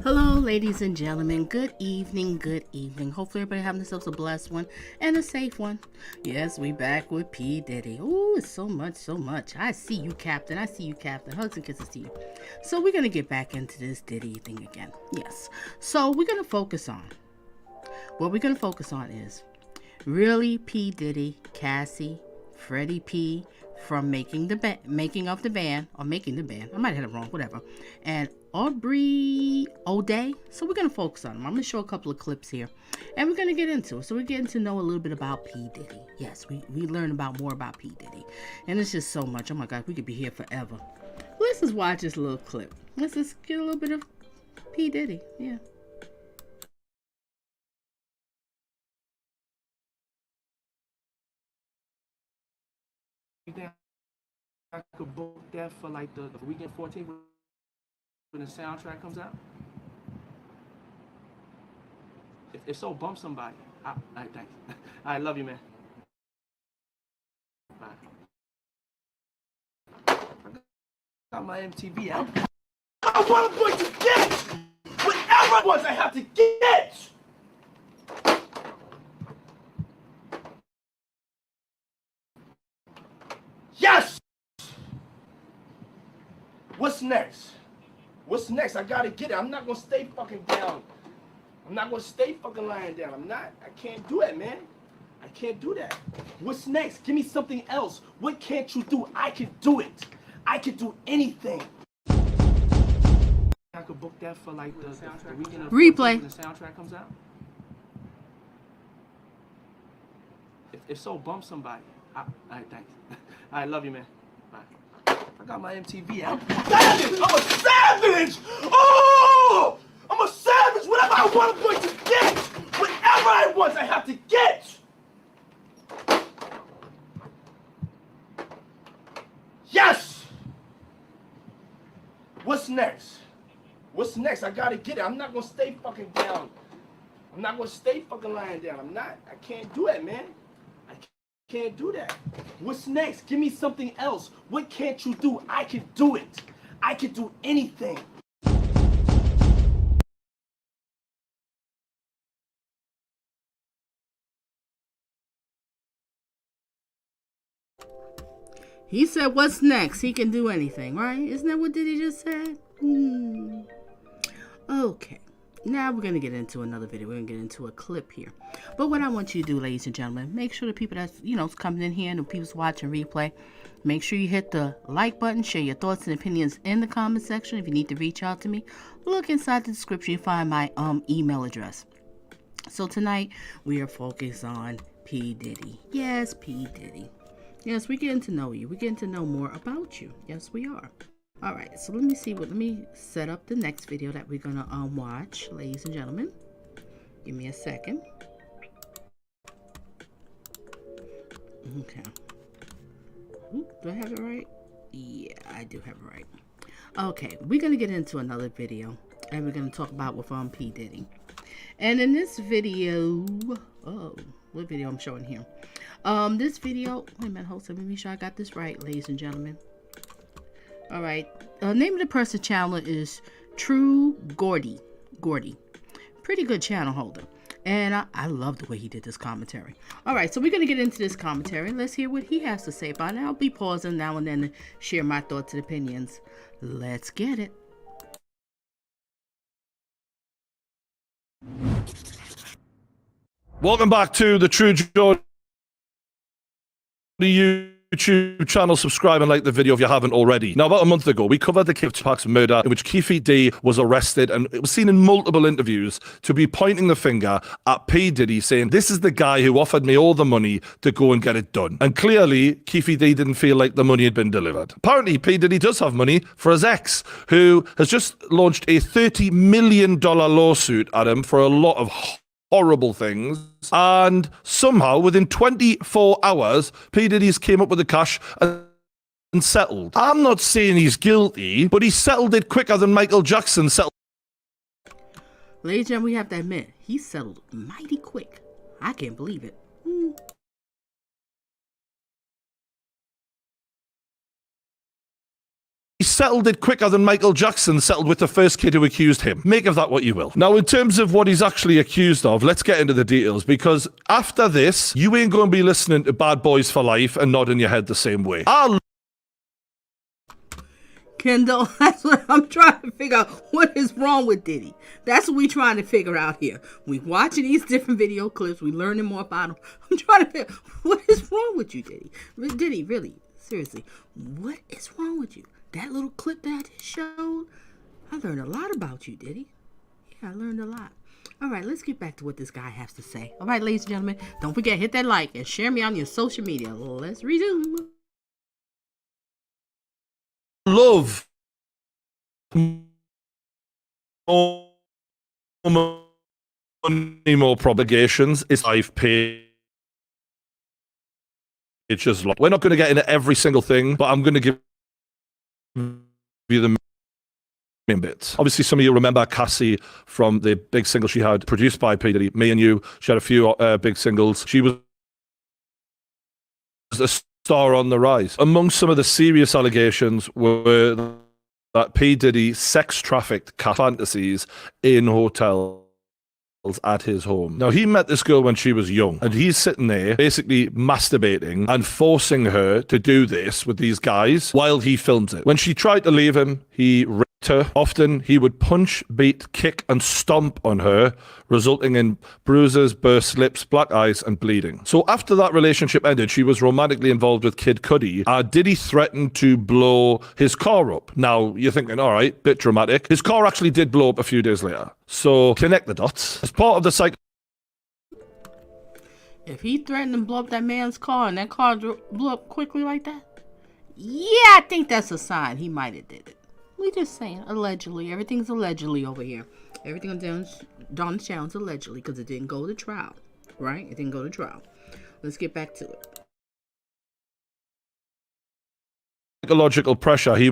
Hello, ladies and gentlemen. Good evening. Good evening. Hopefully, everybody having themselves a blessed one and a safe one. Yes, we back with P. Diddy. Ooh, it's so much, so much. I see you, Captain. I see you, Captain. Hugs and kisses to you. So we're gonna get back into this Diddy thing again. Yes. So we're gonna focus on what we're gonna focus on is really P. Diddy, Cassie, Freddy P. from making the band. I might have had it wrong, whatever. And Aubrey O'Day. So we're going to focus on them. I'm going to show a couple of clips here. And we're going to get into it. So we're getting to know a little bit about P. Diddy. Yes, we learn more about P. Diddy. And it's just so much. Oh my God, we could be here forever. Let's just watch this little clip. Let's just get a little bit of P. Diddy. Yeah. I could book that for like the weekend 14th when the soundtrack comes out. If so, bump somebody. Thanks. I love you, man. Bye. I got my MTV out. I want a boy to get whatever it was I have to get. Yes! What's next? What's next? I gotta get it. I'm not gonna stay fucking down. I'm not gonna stay fucking lying down. I'm not. I can't do it, man. I can't do that. What's next? Give me something else. What can't you do? I can do it. I can do anything. I could book that for like the weekend of Replay. When the soundtrack comes out. If so, bump somebody. Thanks. I love you, man. Bye. I got my MTV out. Savage! I'm a savage! Oh! I'm a savage! Whatever I want, I'm going to get! Whatever I want, I have to get! Yes! What's next? What's next? I gotta get it. I'm not gonna stay fucking down. I'm not gonna stay fucking lying down. I'm not. I can't do it, man. Can't do that. What's next? Give me something else. What can't you do? I can do it. I can do anything. He said, what's next? He can do anything, right? Isn't that what Diddy just said? Okay. Now we're going to get into another video. We're going to get into a clip here. But what I want you to do, ladies and gentlemen, make sure the people that's, coming in here and the people's watching replay, make sure you hit the like button, share your thoughts and opinions in the comment section. If you need to reach out to me, look inside the description. You find my email address. So tonight, we are focused on P. Diddy. Yes, P. Diddy. Yes, we're getting to know you. We're getting to know more about you. Yes, we are. All right, so let me set up the next video that we're gonna watch, ladies and gentlemen. Give me a second. Okay. Ooh, do I have it right? Yeah, I do have it right. Okay, we're gonna get into another video, and we're gonna talk about with P Diddy. And in this video, oh, what video I'm showing here? This video. Wait a minute, hold on. Let me make sure I got this right, ladies and gentlemen. All right. Name of the person channel is True Gordy. Pretty good channel holder. And I love the way he did this commentary. All right, so we're going to get into this commentary. Let's hear what he has to say about it. I'll be pausing now and then to share my thoughts and opinions. Let's get it. Welcome back to the True Jordy YouTube channel. Subscribe and like the video if you haven't already. Now, about a month ago, we covered the Tupac's murder, in which Keefe D was arrested, and it was seen in multiple interviews to be pointing the finger at P. Diddy, saying, "This is the guy who offered me all the money to go and get it done." And clearly, Keefe D didn't feel like the money had been delivered. Apparently, P. Diddy does have money for his ex, who has just launched a $30 million lawsuit at him for a lot of horrible things, and somehow within 24 hours P. Diddy's came up with the cash and settled. I'm not saying he's guilty, but he settled it quicker than Michael Jackson settled. Ladies and gentlemen, we have to admit, he settled mighty quick. I can't believe it. He settled it quicker than Michael Jackson settled with the first kid who accused him. Make of that what you will. Now, in terms of what he's actually accused of, let's get into the details, because after this, you ain't going to be listening to Bad Boys for Life and nodding your head the same way. Kendall, that's what I'm trying to figure out. What is wrong with Diddy? That's what we're trying to figure out here. We watching these different video clips. We learning more about him. I'm trying to figure out, what is wrong with you, Diddy? Diddy, really, seriously, what is wrong with you? That little clip that I just showed, I learned a lot about you, Diddy. Yeah, I learned a lot. All right, let's get back to what this guy has to say. All right, ladies and gentlemen, don't forget, hit that like and share me on your social media. Let's resume. Love more money, more propagations is I've paid. It's just we're not going to get into every single thing, but I'm going to give you the main bits. Obviously, some of you remember Cassie from the big single she had produced by P. Diddy. Me and You. She had a few big singles. She was a star on the rise. Among some of the serious allegations were that P. Diddy sex trafficked fantasies in hotels at his home. Now, he met this girl when she was young, and he's sitting there basically masturbating and forcing her to do this with these guys while he films it. When she tried to leave him, he raped her. Often, he would punch, beat, kick, and stomp on her, resulting in bruises, burst lips, black eyes, and bleeding. So after that relationship ended, she was romantically involved with Kid Cudi. Diddy threatened to blow his car up. Now, you're thinking, all right, bit dramatic. His car actually did blow up a few days later. So connect the dots. As part of the cycle. If he threatened to blow up that man's car and that car blew up quickly like that, yeah, I think that's a sign he might have did it. We just saying, allegedly. Everything's allegedly over here. Everything on Donna's channel is allegedly, because it didn't go to trial, right? It didn't go to trial. Let's get back to it. Psychological pressure. He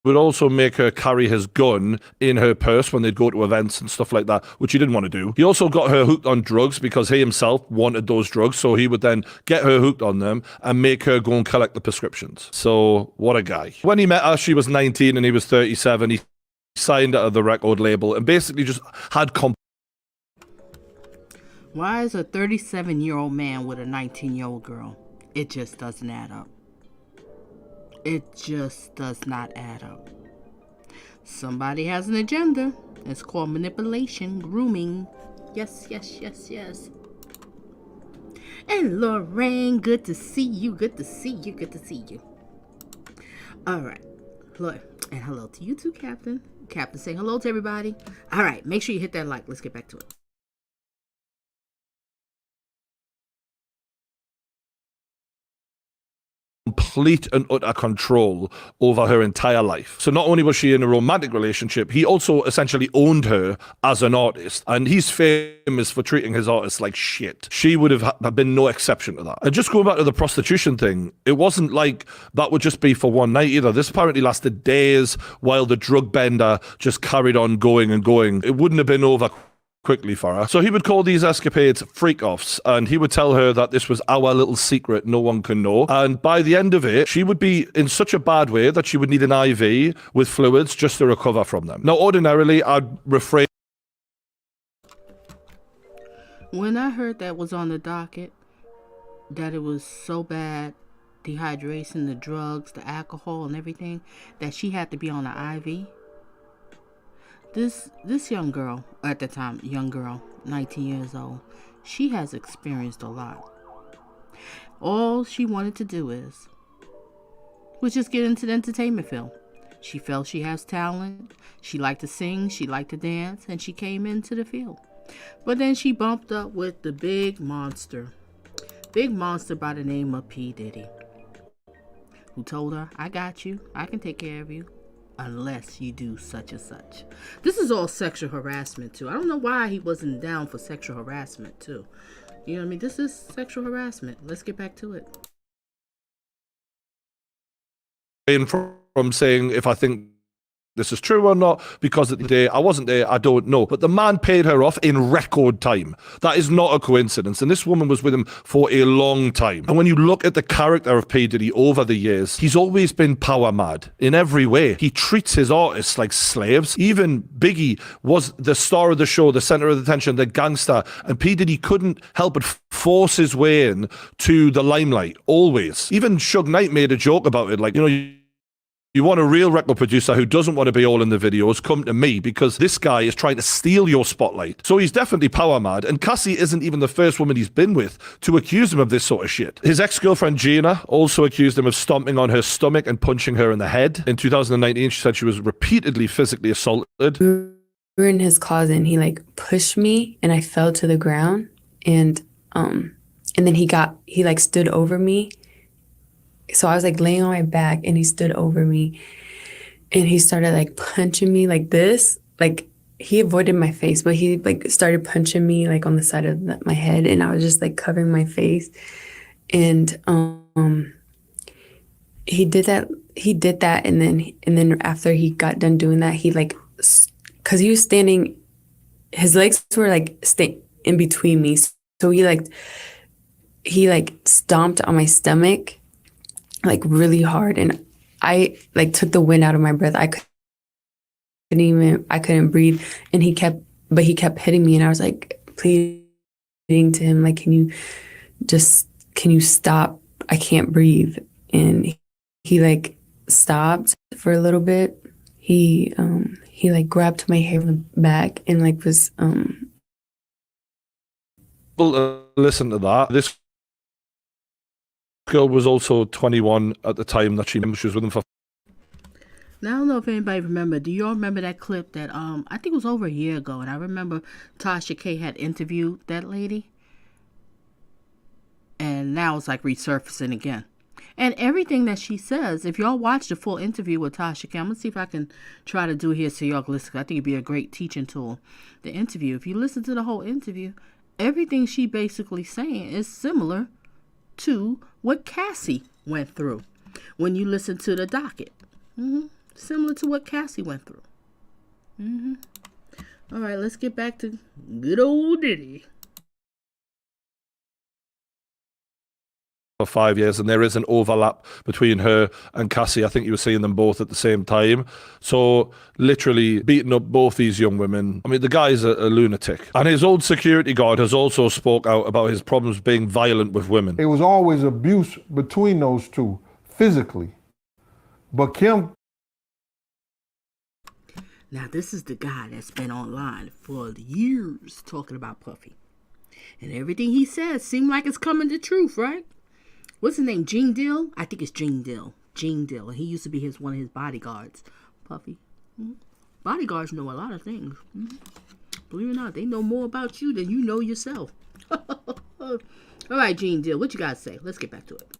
would also make her carry his gun in her purse when they'd go to events and stuff like that, which he didn't want to do. He also got her hooked on drugs because he himself wanted those drugs, so he would then get her hooked on them and make her go and collect the prescriptions. So, what a guy. When he met her, she was 19 and he was 37. He signed out of the record label and basically just had Why is a 37-year-old man with a 19-year-old girl? It just doesn't add up. It just does not add up. Somebody has an agenda. It's called manipulation, grooming. Yes, yes, yes, yes. And Lorraine, good to see you. Good to see you. Good to see you. All right. Look, and hello to you too, Captain. Captain saying hello to everybody. All right. Make sure you hit that like. Let's get back to it. complete and utter control over her entire life. So not only was she in a romantic relationship, he also essentially owned her as an artist. And he's famous for treating his artists like shit. She would have been no exception to that. And just going back to the prostitution thing, it wasn't like that would just be for one night either. This apparently lasted days while the drug bender just carried on going and going. It wouldn't have been over quickly for her. So he would call these escapades freak-offs, and he would tell her that this was our little secret no one can know. And by the end of it, she would be in such a bad way that she would need an IV with fluids just to recover from them. Now, ordinarily, I'd refrain. When I heard that was on the docket, that it was so bad, dehydration, the drugs, the alcohol, and everything, that she had to be on an IV. This young girl, at the time, 19 years old, she has experienced a lot. All she wanted to do was just get into the entertainment field. She felt she has talent, she liked to sing, she liked to dance, and she came into the field. But then she bumped up with the big monster by the name of P. Diddy, who told her, I got you, I can take care of you, unless you do such and such. This is all sexual harassment too. I don't know why he wasn't down for sexual harassment too. You know what I mean? This is sexual harassment. Let's get back to it. From saying if I think this is true or not, because at the day I wasn't there, I don't know. But the man paid her off in record time. That is not a coincidence. And this woman was with him for a long time. And when you look at the character of P. Diddy over the years, he's always been power mad in every way. He treats his artists like slaves. Even Biggie was the star of the show, the center of the attention, the gangster. And P. Diddy couldn't help but force his way in to the limelight, always. Even Suge Knight made a joke about it, like, you know, you want a real record producer who doesn't want to be all in the videos, come to me, because this guy is trying to steal your spotlight. So he's definitely power mad, and Cassie isn't even the first woman he's been with to accuse him of this sort of shit. His ex-girlfriend Gina also accused him of stomping on her stomach and punching her in the head. In 2019, she said she was repeatedly physically assaulted. We were in his closet and he like pushed me and I fell to the ground, and then he like stood over me. So I was like laying on my back and he stood over me and he started like punching me like this. Like he avoided my face, but he like started punching me like on the side of my head, and I was just like covering my face. And he did that and then after he got done doing that, he like, cause he was standing, his legs were like in between me. So he stomped on my stomach like really hard, and I like took the wind out of my breath. I couldn't breathe, and he kept hitting me, and I was like pleading to him, like, can you stop? I can't breathe. And he like stopped for a little bit. He like grabbed my hair from the back and like was Well, listen to that. This girl was also 21 at the time that she was with him for. Now, I don't know if anybody remember. Do y'all remember that clip that I think it was over a year ago, and I remember Tasha K had interviewed that lady, and now it's like resurfacing again. And everything that she says, if y'all watch the full interview with Tasha K, I'm gonna see if I can try to do it here so y'all can listen. I think it'd be a great teaching tool. The interview, if you listen to the whole interview, everything she basically saying is similar to what Cassie went through when you listen to the docket. Similar to what Cassie went through. All right, let's get back to good old Diddy. For 5 years, and there is an overlap between her and Cassie. I think you were seeing them both at the same time. So literally beating up both these young women. I mean, the guy's a lunatic. And his old security guard has also spoke out about his problems being violent with women. It was always abuse between those two, physically. But Kim... Now, this is the guy that's been online for years talking about Puffy. And everything he says seems like it's coming to truth, right? What's his name? Gene Dill? I think it's Gene Dill. Gene Dill. And he used to be one of his bodyguards. Puffy. Bodyguards know a lot of things. Believe it or not, they know more about you than you know yourself. All right, Gene Dill, what you got to say? Let's get back to it.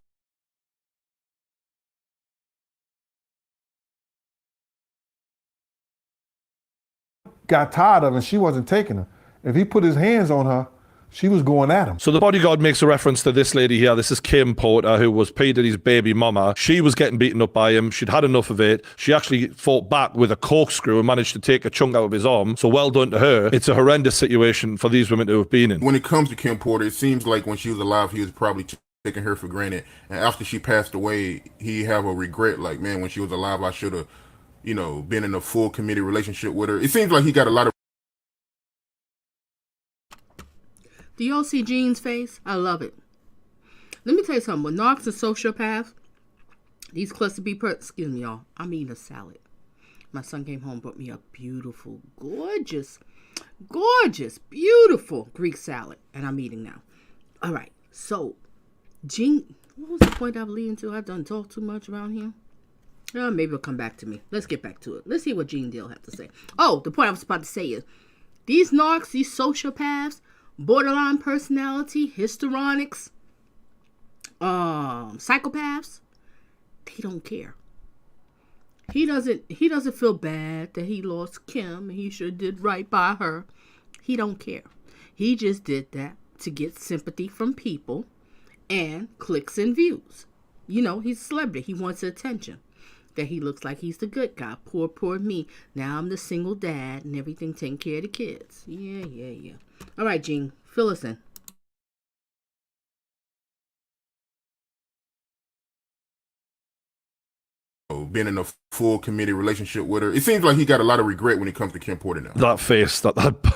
got tired of and she wasn't taking her. If he put his hands on her, she was going at him. So the bodyguard makes a reference to this lady here. This is Kim Porter, who was P. Diddy's baby mama. She was getting beaten up by him. She'd had enough of it. She actually fought back with a corkscrew and managed to take a chunk out of his arm. So well done to her. It's a horrendous situation for these women to have been in. When it comes to Kim Porter, it seems like when she was alive, he was probably taking her for granted. And after she passed away, he have a regret. Like, man, when she was alive, I should have, you know, been in a full committed relationship with her. It seems like he got a lot of. Do y'all see Gene's face? I love it. Let me tell you something. When narcs and sociopaths, these cluster B excuse me, y'all. I'm eating a salad. My son came home and brought me a beautiful, gorgeous, beautiful Greek salad. And I'm eating now. All right. So, Gene, what was the point I was leading to? I've done talk too much around here. Maybe it'll come back to me. Let's get back to it. Let's see what Gene Deal have to say. Oh, the point I was about to say is, these narcs, these sociopaths, borderline personality, histrionics, psychopaths, they don't care. He doesn't feel bad that he lost Kim and he should have did right by her. He don't care. He just did that to get sympathy from people and clicks and views. You know, he's a celebrity. He wants attention. That he looks like he's the good guy. Poor me. Now I'm the single dad and everything, taking care of the kids. Yeah. All right, Gene, fill us in. Been in a full committed relationship with her. It seems like he got a lot of regret when it comes to Kim Porter now. That face, that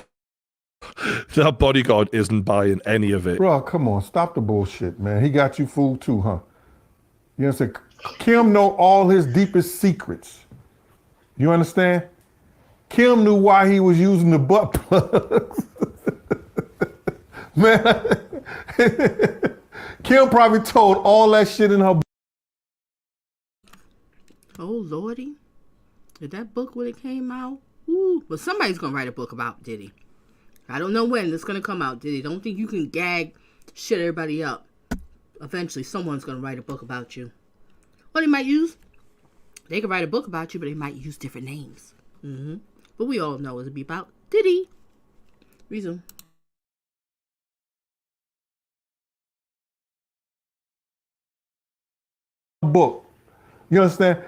bodyguard isn't buying any of it. Bro, come on, stop the bullshit, man. He got you fooled too, huh? You know what I'm saying? Kim know all his deepest secrets. You understand? Kim knew why he was using the butt plugs. Man, Kim probably told all that shit in her. Oh, Lordy. Did that book when it came out? Ooh. Well, somebody's going to write a book about Diddy. I don't know when it's going to come out, Diddy. Don't think you can gag shit everybody up. Eventually, someone's going to write a book about you. What they could write a book about you, but they might use different names. But we all know it'll be about Diddy. Reason. Book. You understand?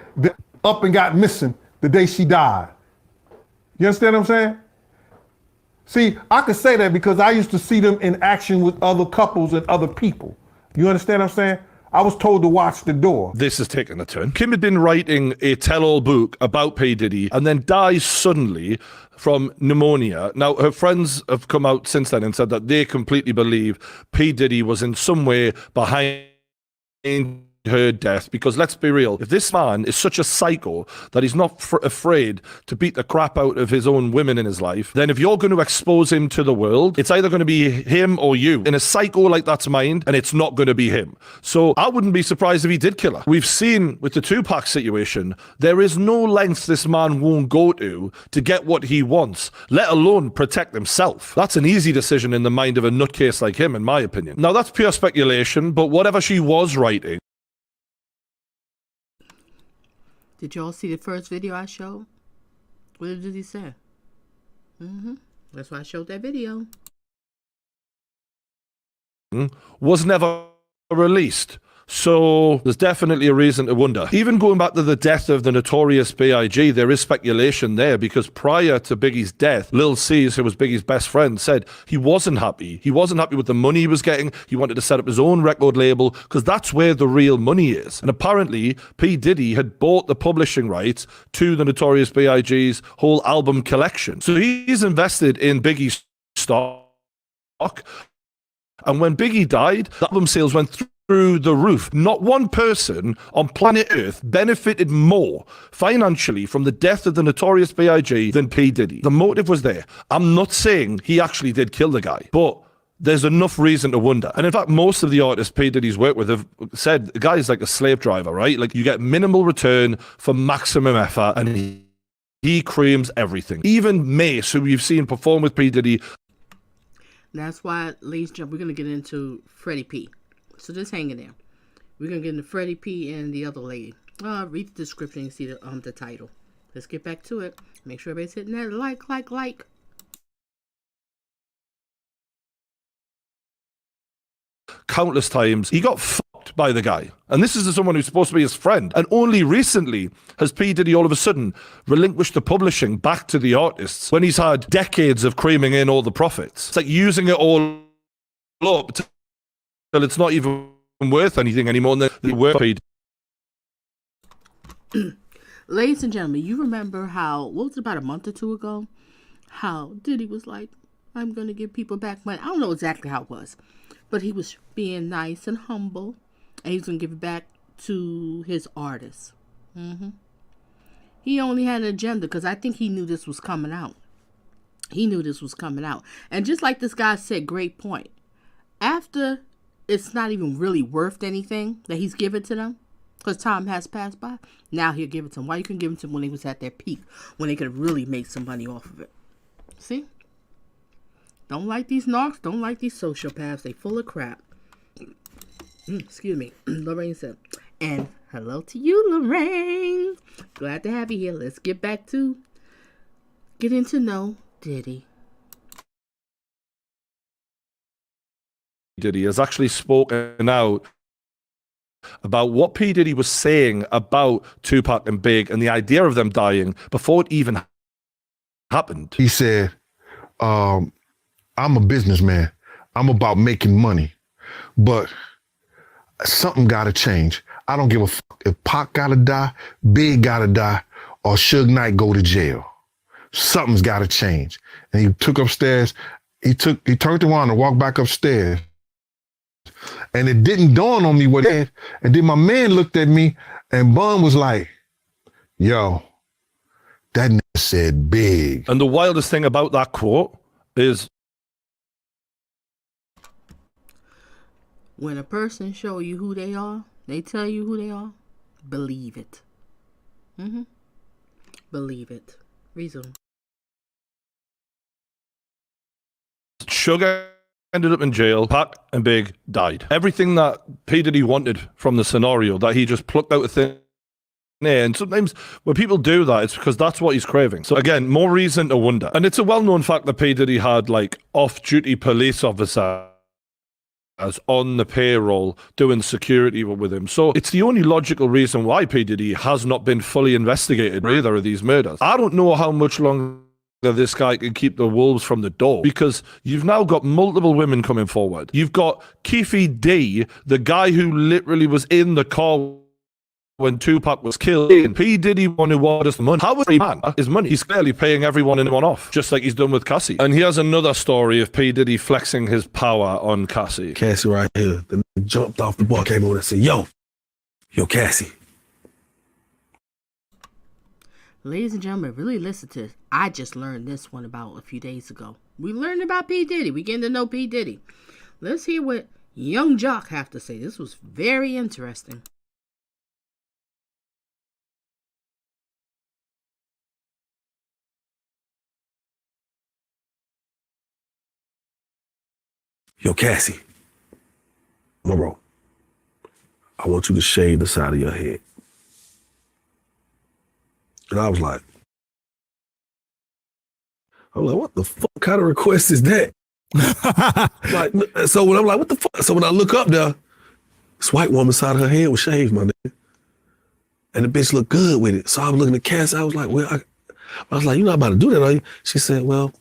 Up and got missing the day she died. You understand what I'm saying? See, I could say that because I used to see them in action with other couples and other people. You understand what I'm saying? I was told to watch the door. This is taking a turn. Kim had been writing a tell-all book about P. Diddy and then dies suddenly from pneumonia. Now, her friends have come out since then and said that they completely believe P. Diddy was in some way behind her death, because let's be real, if this man is such a psycho that he's not afraid to beat the crap out of his own women in his life, then if you're going to expose him to the world, it's either going to be him or you. In a psycho like that's mind, and it's not going to be him. So I wouldn't be surprised if he did kill her. We've seen with the Tupac situation, there is no lengths this man won't go to get what he wants, let alone protect himself. That's an easy decision in the mind of a nutcase like him, in my opinion. Now, that's pure speculation, but whatever she was writing. Did y'all see the first video I showed? What did he say? That's why I showed that video. Was never released. So there's definitely a reason to wonder. Even going back to the death of the notorious B.I.G., there is speculation there, because prior to Biggie's death, Lil C's, who was Biggie's best friend, said he wasn't happy. He wasn't happy with the money he was getting. He wanted to set up his own record label because that's where the real money is. And apparently, P. Diddy had bought the publishing rights to the notorious B.I.G.'s whole album collection. So he's invested in Biggie's stock. And when Biggie died, the album sales went through the roof. Not one person on planet Earth benefited more financially from the death of the notorious B.I.G. than P. Diddy. The motive was there. I'm not saying he actually did kill the guy, but there's enough reason to wonder. And in fact, most of the artists P. Diddy's worked with have said the guy's like a slave driver, right? Like, you get minimal return for maximum effort, and he creams everything. Even Mace, who you've seen perform with P. Diddy. That's why, ladies and gentlemen, we're going to get into Freddy P. So just hang in there. We're going to get into Freddy P and the other lady. Read the description and see the title. Let's get back to it. Make sure everybody's hitting that like. Countless times. He got fucked by the guy. And this is someone who's supposed to be his friend. And only recently has P. Diddy all of a sudden relinquished the publishing back to the artists when he's had decades of creaming in all the profits. It's like using it all up till it's not even worth anything anymore than the worth paid. Ladies and gentlemen, you remember how, what was it, about a month or two ago? How Diddy was like, I'm going to give people back money. I don't know exactly how it was. But he was being nice and humble. And he's going to give it back to his artists. He only had an agenda because I think he knew this was coming out. And just like this guy said, great point. After it's not even really worth anything that he's given to them, because time has passed by, now he'll give it to them. Why you couldn't give it to them when they was at their peak, when they could have really made some money off of it? See? Don't like these narcs. Don't like these sociopaths. They full of crap. Excuse me. Lorraine said. And hello to you, Lorraine. Glad to have you here. Let's get back to getting to know Diddy. Diddy has actually spoken out about what P. Diddy was saying about Tupac and Big and the idea of them dying before it even happened. He said, I'm a businessman. I'm about making money. But something got to change. I don't give a fuck if Pac got to die, Big got to die, or Suge Knight go to jail. Something's got to change. And he took upstairs. He turned around and walked back upstairs. And it didn't dawn on me what he had. And then my man looked at me and Bun was like, yo, that nigga said Big. And the wildest thing about that quote is, when a person show you who they are, they tell you who they are, believe it. Believe it. Reason. Sugar ended up in jail, Pac and Big died. Everything that P. Diddy wanted from the scenario that he just plucked out of thin air. And sometimes when people do that, it's because that's what he's craving. So again, more reason to wonder. And it's a well-known fact that P. Diddy had like off-duty police officers as on the payroll doing security with him. So it's the only logical reason why P. Diddy has not been fully investigated for either of these murders. I don't know how much longer this guy can keep the wolves from the door, because you've now got multiple women coming forward. You've got Keefe D, the guy who literally was in the car when Tupac was killed. P. Diddy wanted us the money. How is he man? His money. He's clearly paying everyone in one off, just like he's done with Cassie. And here's another story of P. Diddy flexing his power on Cassie. Cassie right here. The nigga jumped off the bar, came over and said, yo, Cassie. Ladies and gentlemen, really listen to this. I just learned this one about a few days ago. We learned about P. Diddy. We getting to know P. Diddy. Let's hear what Young Jock have to say. This was very interesting. Yo, Cassie. Bro, I want you to shave the side of your head. And I was like, what the fuck kind of request is that? So when I'm like, what the fuck? So when I look up there, this white woman's side of her head was shaved, my nigga. And the bitch looked good with it. So I was looking at Cassie. I was like, well, I was like, you're not about to do that, are you? She said, well,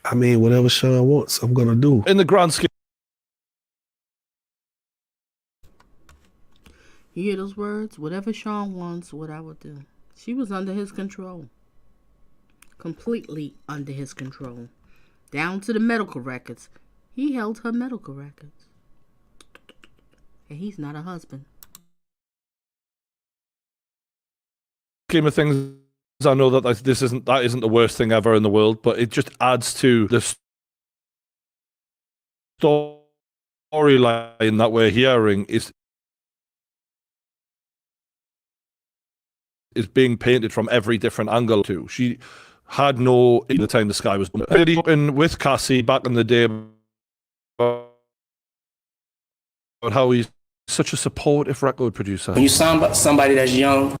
I mean, whatever Sean wants, I'm going to do. In the grand scheme. You hear those words? Whatever Sean wants, what I will do. She was under his control. Completely under his control. Down to the medical records. He held her medical records. And he's not a husband. Scheme of things, I know that that isn't the worst thing ever in the world, but it just adds to the storyline that we're hearing is being painted from every different angle too. She had no at the time the sky was in with Cassie back in the day about how he's such a supportive record producer. When you sign somebody that's young,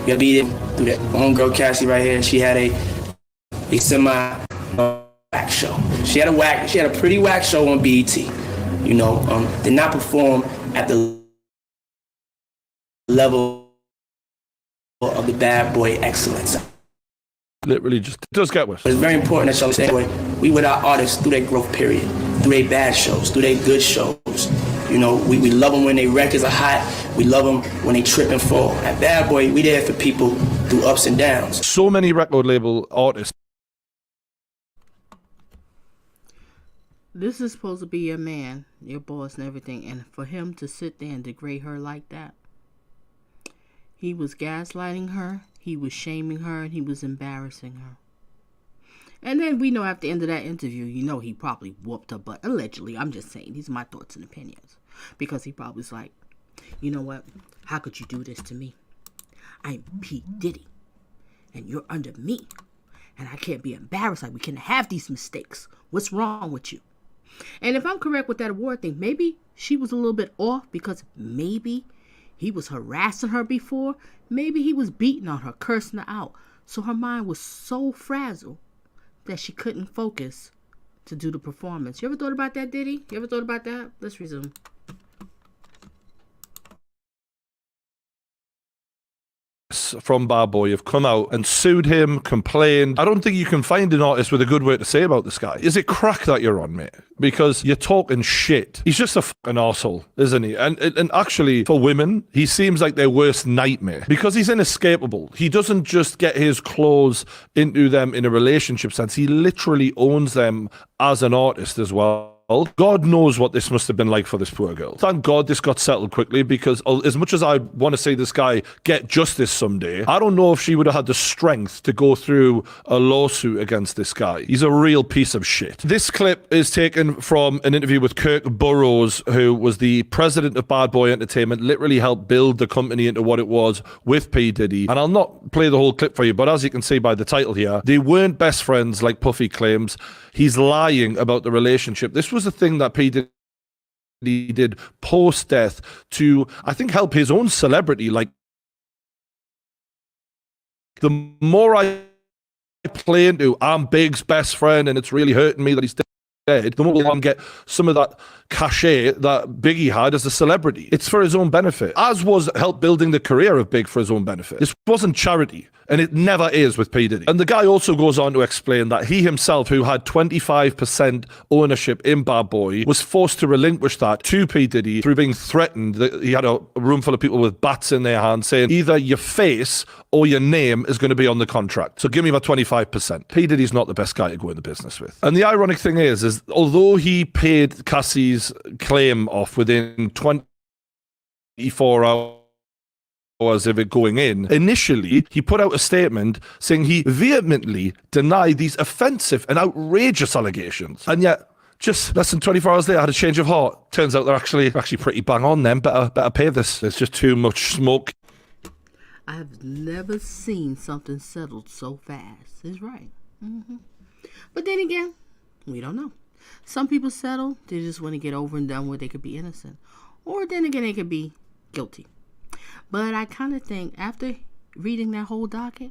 You gotta be there through that. Homegirl Cassie right here, she had a semi whack show. She had a pretty whack show on BET. You know, did not perform at the level of the bad boy excellence. Literally just does get worse. It's very important that y'all understand we with our artists through their growth period, through their bad shows, through their good shows. You know, we love them when their records are hot. We love them when they trip and fall. At Bad Boy, we there for people through ups and downs. So many record label artists. This is supposed to be your man, your boss and everything, and for him to sit there and degrade her like that. He was gaslighting her, he was shaming her, and he was embarrassing her. And then we know at the end of that interview, you know he probably whooped her butt. Allegedly, I'm just saying, these are my thoughts and opinions. Because he probably was like, you know what, how could you do this to me? I'm P. Diddy, and you're under me. And I can't be embarrassed, like we can have these mistakes. What's wrong with you? And if I'm correct with that award thing, maybe she was a little bit off because maybe he was harassing her before. Maybe he was beating on her, cursing her out. So her mind was so frazzled that she couldn't focus to do the performance. You ever thought about that, Diddy? You ever thought about that? Let's resume. From Bad Boy have come out and sued him, complained. I don't think you can find an artist with a good word to say about this guy. Is it crack that you're on, mate? Because you're talking shit. He's just a fucking arsehole, isn't he? And actually, for women, he seems like their worst nightmare because he's inescapable. He doesn't just get his claws into them in a relationship sense. He literally owns them as an artist as well. God knows what this must have been like for this poor girl. Thank God this got settled quickly because as much as I want to see this guy get justice someday, I don't know if she would have had the strength to go through a lawsuit against this guy. He's a real piece of shit. This clip is taken from an interview with Kirk Burroughs, who was the president of Bad Boy Entertainment, literally helped build the company into what it was with P. Diddy. And I'll not play the whole clip for you, but as you can see by the title here, they weren't best friends like Puffy claims. He's lying about the relationship. This was a thing that P. Diddy did post-death to, I think, help his own celebrity. Like, the more I play into I'm Big's best friend and it's really hurting me that he's dead, the more I can get some of that cachet that Biggie had as a celebrity. It's for his own benefit, as was help building the career of Big for his own benefit. This wasn't charity. And it never is with P. Diddy. And the guy also goes on to explain that he himself, who had 25% ownership in Bad Boy, was forced to relinquish that to P. Diddy through being threatened. He had a room full of people with bats in their hands saying either your face or your name is going to be on the contract. So give me my 25%. P. Diddy's not the best guy to go into business with. And the ironic thing is although he paid Cassie's claim off within 24 hours of it going in, initially he put out a statement saying he vehemently denied these offensive and outrageous allegations, and yet just less than 24 hours later had a change of heart. Turns out they're actually pretty bang on. Then better pay this. There's just too much smoke. I have never seen something settled so fast. It's right. But then again, we don't know. Some people settle, they just want to get over and done with. They could be innocent, or then again they could be guilty. But I kind of think after reading that whole docket,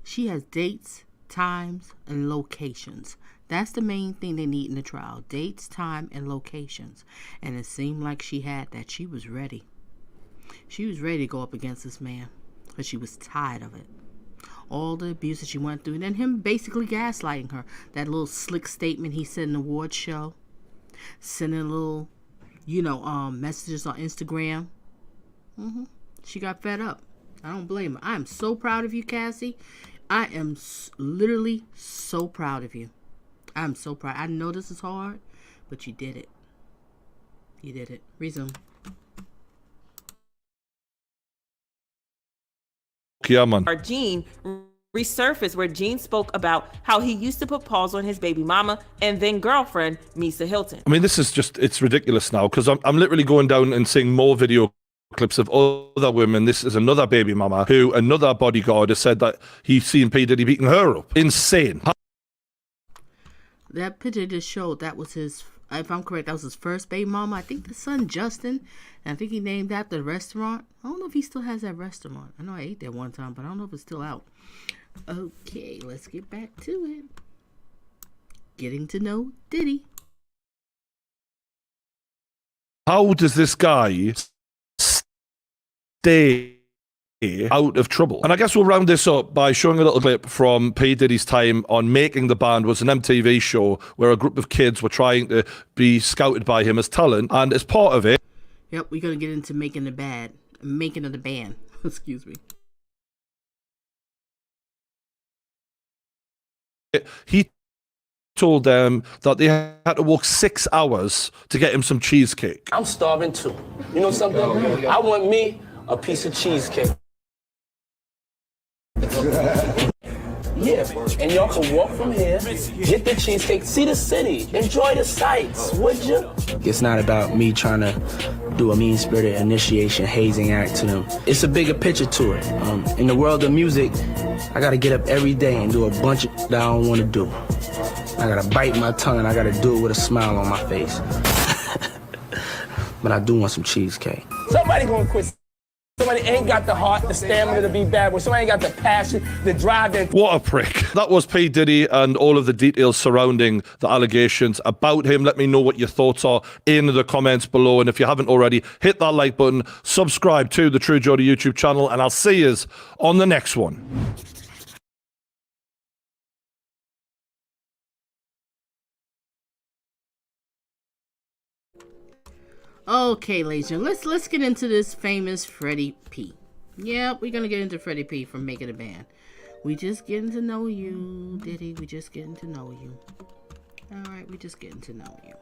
she has dates, times, and locations. That's the main thing they need in the trial. Dates, time, and locations. And it seemed like she had that. She was ready. She was ready to go up against this man because she was tired of it. All the abuse that she went through. And then him basically gaslighting her. That little slick statement he said in the award show. Sending little, messages on Instagram. She got fed up. I don't blame her. I am so proud of you, Cassie. I am literally so proud of you. I'm so proud. I know this is hard, but you did it. You did it. Resume. Yeah, man. Our Gene resurfaced where Gene spoke about how he used to put pause on his baby mama and then girlfriend, Misa Hilton. I mean, this is just, it's ridiculous now because I'm literally going down and seeing more video clips of other women. This is another baby mama who another bodyguard has said that he's seen P. Diddy beating her up. Insane. That picture just showed that was his if I'm correct, that was his first baby mama. I think the son Justin, and I think he named after the restaurant. I don't know if he still has that restaurant. I know I ate there one time, but I don't know if it's still out. Okay, let's get back to it. Getting to know Diddy. How does this guy stay out of trouble? And I guess we'll round this up by showing a little clip from P. Diddy's time on Making the Band. It was an MTV show where a group of kids were trying to be scouted by him as talent, and as part of it, Yep, we're gonna get into making of the band. Excuse me. he told them that they had to walk 6 hours to get him some cheesecake. I'm starving too. You know something? I want me a piece of cheesecake. Yeah, and y'all can walk from here, get the cheesecake, see the city, enjoy the sights, would you? It's not about me trying to do a mean-spirited initiation hazing act to them. It's a bigger picture to it. In the world of music, I gotta get up every day and do a bunch of that I don't wanna do. I gotta bite my tongue and I gotta do it with a smile on my face. But I do want some cheesecake. Somebody gonna quit. Somebody ain't got the heart, the stamina to be bad boy. Somebody ain't got the passion, the drive. What a prick. That was P. Diddy and all of the details surrounding the allegations about him. Let me know what your thoughts are in the comments below. And if you haven't already, hit that like button, subscribe to the True Jody YouTube channel, and I'll see you on the next one. Okay, ladies and gentlemen, let's get into this famous Freddie P. Yep, we're gonna get into Freddie P from Making a Band. We just getting to know you, Diddy. We just getting to know you. All right, we just getting to know you.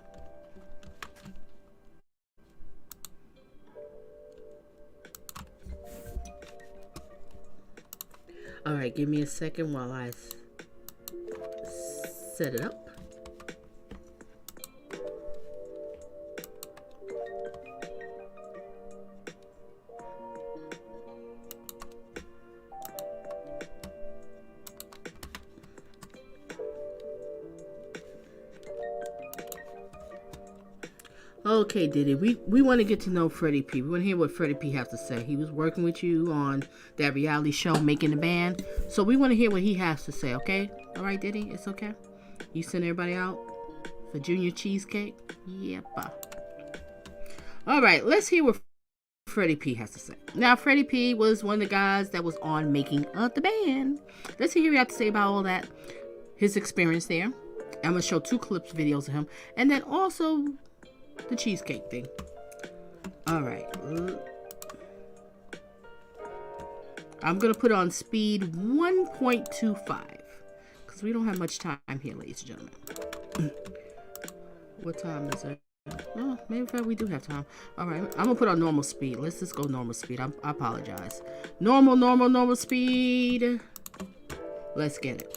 All right, give me a second while I set it up. Okay, Diddy, we want to get to know Freddie P. We want to hear what Freddie P has to say. He was working with you on that reality show, Making the Band. So we want to hear what he has to say, okay? All right, Diddy, it's okay? You send everybody out for Junior Cheesecake? Yep. All right, let's hear what Freddie P has to say. Now, Freddie P was one of the guys that was on Making the Band. Let's hear what he has to say about all that, his experience there. I'm going to show 2 clips, videos of him. And then also the cheesecake thing. All right. I'm going to put on speed 1.25 because we don't have much time here, ladies and gentlemen. What time is it? Oh, maybe we do have time. All right. I'm going to put on normal speed. Let's just go normal speed. I apologize. Normal speed. Let's get it.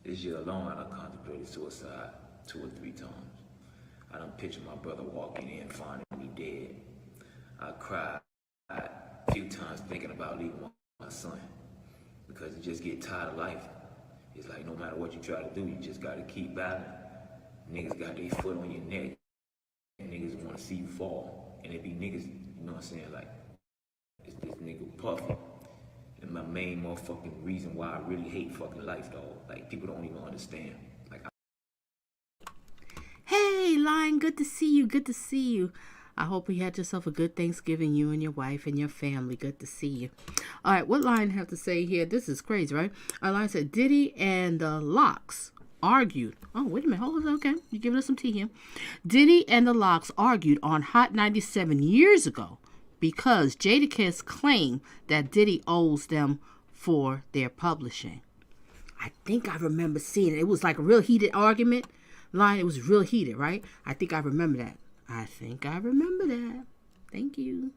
This year alone, I done contemplated suicide 2 or 3 times. I done pictured my brother walking in, finding me dead. I cried a few times thinking about leaving my son because you just get tired of life. It's like no matter what you try to do, you just gotta keep battling. Niggas got their foot on your neck, and niggas wanna see you fall. And it be niggas, you know what I'm saying, like, it's this nigga Puffy. And my main motherfucking reason why I really hate fucking life, dog. Like, people don't even understand. Like, Hey, Lion, good to see you. Good to see you. I hope you had yourself a good Thanksgiving, you and your wife and your family. Good to see you. All right, what Lion have to say here? This is crazy, right? Lion said Diddy and the Locks argued. Oh, wait a minute. Hold on. Okay, you're giving us some tea here. Diddy and the Locks argued on Hot 97 years ago because Jadakiss claimed that Diddy owes them for their publishing. I think I remember seeing it. It was like a real heated argument. Lion, it was real heated, right? I think I remember that. Thank you.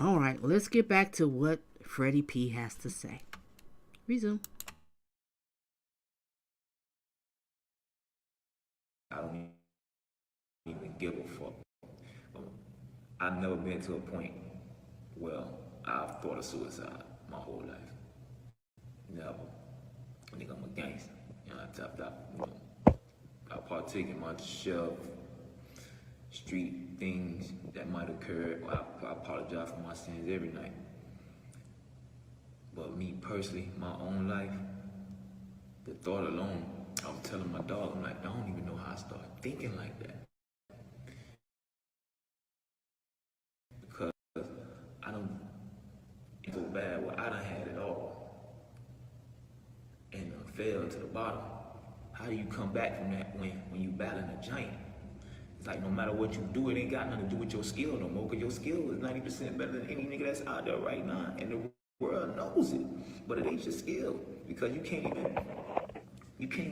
All right, well, let's get back to what Freddie P has to say. Resume. I don't even give a fuck. I've never been to a point where I've thought of suicide my whole life. Never. I think I'm a gangster. You know, I partake in my share of street things that might occur. I apologize for my sins every night. But me personally, my own life, the thought alone, I was telling my dog, I'm like, I don't even know how I started thinking like that. Because I don't feel bad where I done had it all and fell to the bottom. How do you come back from that when you battling a giant? It's like no matter what you do, it ain't got nothing to do with your skill no more, because your skill is 90% better than any nigga that's out there right now. And the world knows it. But it ain't your skill, because you can't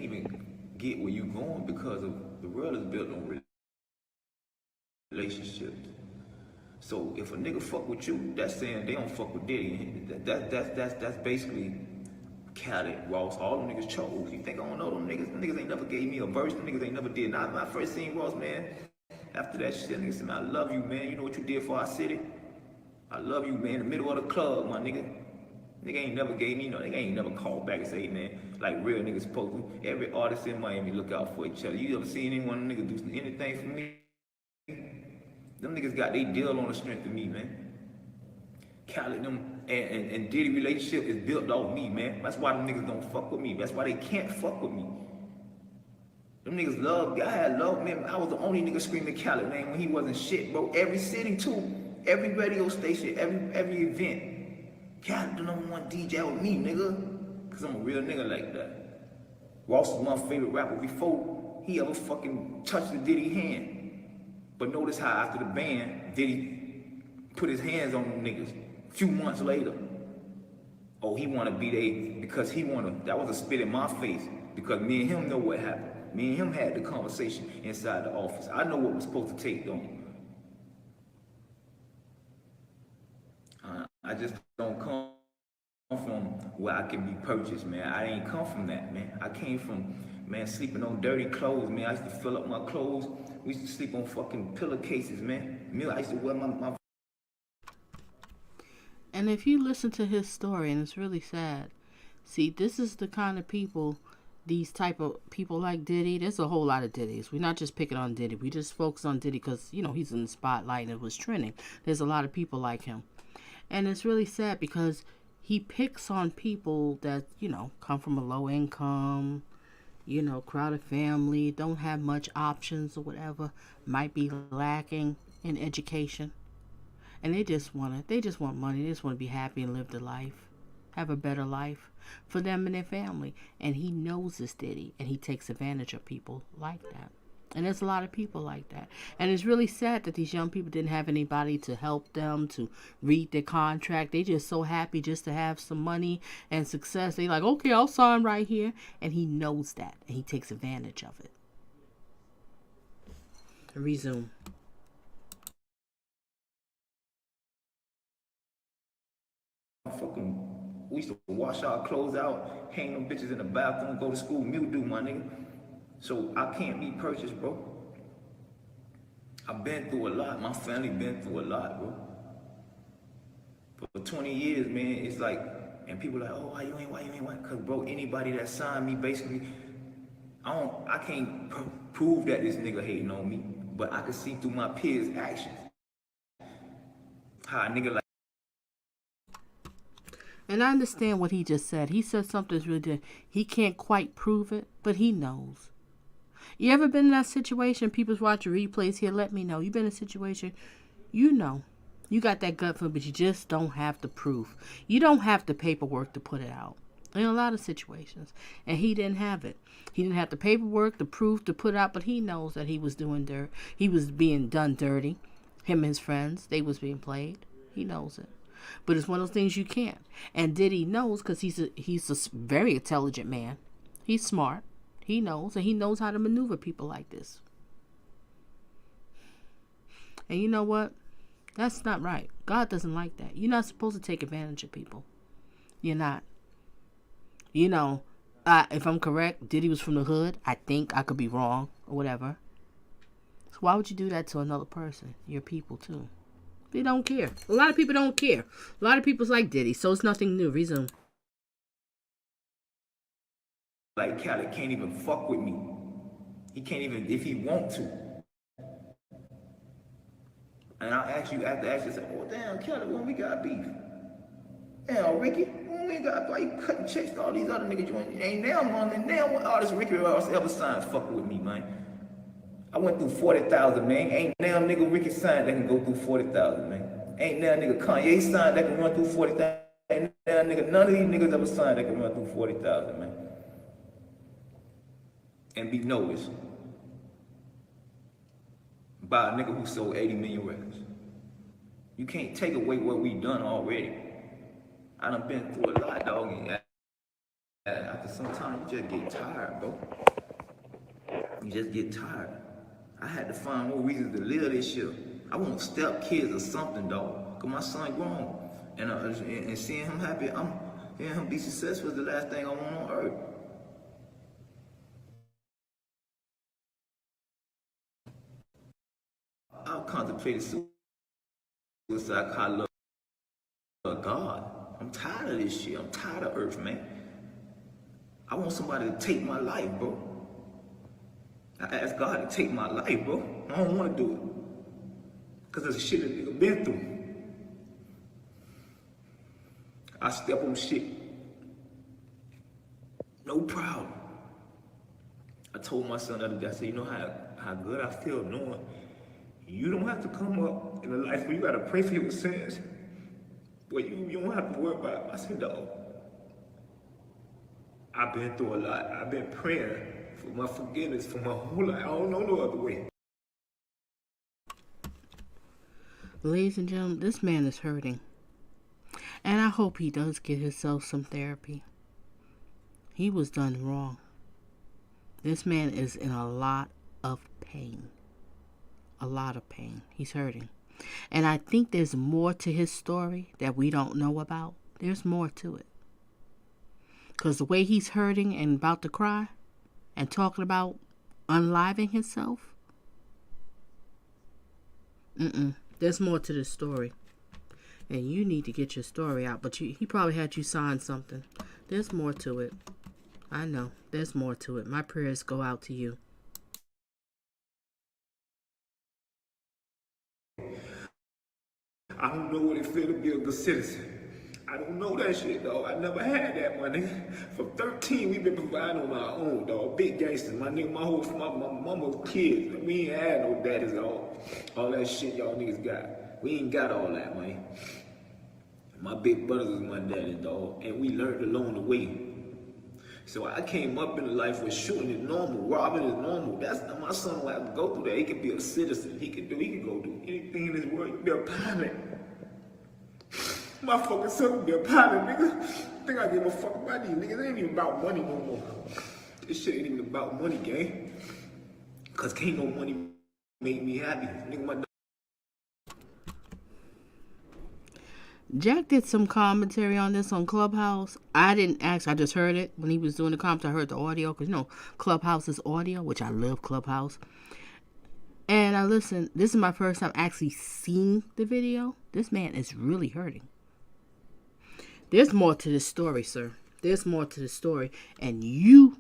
even get where you going, because of the world is built on relationships. So if a nigga fuck with you, that's saying they don't fuck with Diddy. That's basically Khaled, Ross, all them niggas chose. You think I don't know them niggas? Them niggas ain't never gave me a verse. Them niggas ain't never did. Now, when I first seen Ross, man, after that shit, niggas said, man, I love you, man. You know what you did for our city? I love you, man. In the middle of the club, my nigga. Nigga ain't never gave me, nigga ain't never called back and say, man, like real niggas supposed to. Every artist in Miami look out for each other. You ever seen anyone nigga do anything for me? Them niggas got they deal on the strength of me, man. Khaled, them and Diddy relationship is built off me, man. That's why them niggas don't fuck with me. That's why they can't fuck with me. Them niggas love, God love, man. I was the only nigga screaming Khaled name when he wasn't shit, bro. Every city too, every radio station, every event. Khaled the #1 DJ with me, nigga. Cause I'm a real nigga like that. Ross was my favorite rapper before he ever fucking touched the Diddy hand. But notice how after the band, Diddy put his hands on them niggas. A few months later, oh, he wanna be there because that was a spit in my face, because me and him know what happened. Me and him had the conversation inside the office. I know what was supposed to take though. I just don't come from where I can be purchased, man. I ain't come from that, man. I came from, man, sleeping on dirty clothes, man. I used to fill up my clothes. We used to sleep on fucking pillowcases, man. I used to wear my... And if you listen to his story, and it's really sad. See, this is the kind of people, these type of people like Diddy. There's a whole lot of Diddys. We're not just picking on Diddy. We just focus on Diddy because, you know, he's in the spotlight and it was trending. There's a lot of people like him. And it's really sad because he picks on people that, you know, come from a low income, you know, crowded family, don't have much options or whatever, might be lacking in education. And they just want money. They just want to be happy and live the life, have a better life for them and their family. And he knows this, Diddy, and he takes advantage of people like that. And there's a lot of people like that. And it's really sad that these young people didn't have anybody to help them, to read their contract. They just so happy just to have some money and success. They like, okay, I'll sign right here. And he knows that, and he takes advantage of it. Resume. We used to wash our clothes out, hang them bitches in the bathroom, go to school, mildew, my nigga. So I can't be purchased, bro. I've been through a lot. My family been through a lot, bro. For 20 years, man, it's like, and people are like, oh, why you ain't? Cause bro, anybody that signed me, basically, I can't prove that this nigga hating on me, but I can see through my peers' actions how a nigga like. And I understand what he just said. He said something's really good. He can't quite prove it, but he knows. You ever been in that situation? People's watching replays here. Let me know. You've been in a situation, you know. You got that gut feeling, but you just don't have the proof. You don't have the paperwork to put it out. In a lot of situations. And he didn't have it. He didn't have the paperwork, the proof to put out, but he knows that he was doing dirt. He was being done dirty. Him and his friends, they was being played. He knows it. But it's one of those things you can't. And Diddy knows because he's a very intelligent man. He's smart. He knows. And he knows how to maneuver people like this. And you know what? That's not right. God doesn't like that. You're not supposed to take advantage of people. You're not. You know, if I'm correct, Diddy was from the hood. I think I could be wrong or whatever. So why would you do that to another person? Your people too. They don't care. A lot of people don't care. A lot of people's like Diddy, so it's nothing new. Resume. like Cali can't even fuck with me. He can't even if he want to. And I ask you after ask you, say, oh damn, Kelly, when we got beef? Damn, Ricky, when we got why you cutting checks to all these other niggas? You ain't now one and now one artist Ricky Ross ever signed fucking with me, man. I went through 40,000, man. Ain't now nigga Ricky signed that can go through 40,000, man. Ain't now nigga Kanye signed that can run through 40,000. Ain't now nigga none of these niggas ever signed that can run through 40,000, man. And be noticed by a nigga who sold 80 million records. You can't take away what we done already. I done been through a lot, dog. And after some time, you just get tired, bro. You just get tired. I had to find more reasons to live this shit. I want step kids or something, dog. Cause my son grown, and seeing him happy, seeing him be successful is the last thing I want on earth. I've contemplated suicide because I love God. I'm tired of this shit. I'm tired of earth, man. I want somebody to take my life, bro. I asked God to take my life, bro. I don't want to do it. Because there's shit that nigga been through. I step on shit. No problem. I told my son the other day, I said, you know how good I feel knowing you don't have to come up in a life where you gotta pray for your sins. But you don't have to worry about it. I said, dog, I've been through a lot. I've been praying for my forgiveness for my whole life. I don't know no other way. Ladies and gentlemen, this man is hurting. And I hope he does get himself some therapy. He was done wrong. This man is in a lot of pain. A lot of pain. He's hurting. And I think there's more to his story that we don't know about. There's more to it. Because the way he's hurting and about to cry and talking about unliving himself, there's more to this story. And you need to get your story out. But he probably had you sign something. There's more to it. I know. There's more to it. My prayers go out to you. I don't know what it feels to be a good citizen. I don't know that shit, dog. I never had that, my nigga. From 13, we been providing on our own, dog. Big gangsters, my nigga. My mama's kids. We ain't had no daddies, dog. All that shit y'all niggas got. We ain't got all that, man. My big brothers was my daddy, dog. And we learned along the way. So I came up in life where shooting is normal, robbing is normal. That's my son will have to go through that. He can be a citizen. He can go do anything in this world. He can be a pilot. My fucking son can be a pilot, nigga. I think I give a fuck about these niggas. It ain't even about money no more. This shit ain't even about money, gang. Cause can't no money make me happy. Nigga, my Jack did some commentary on this on Clubhouse. I didn't ask. I just heard it when he was doing the comments. I heard the audio because, you know, Clubhouse is audio, which I love Clubhouse. And I listened. This is my first time actually seeing the video. This man is really hurting. There's more to this story, sir. There's more to the story. And you...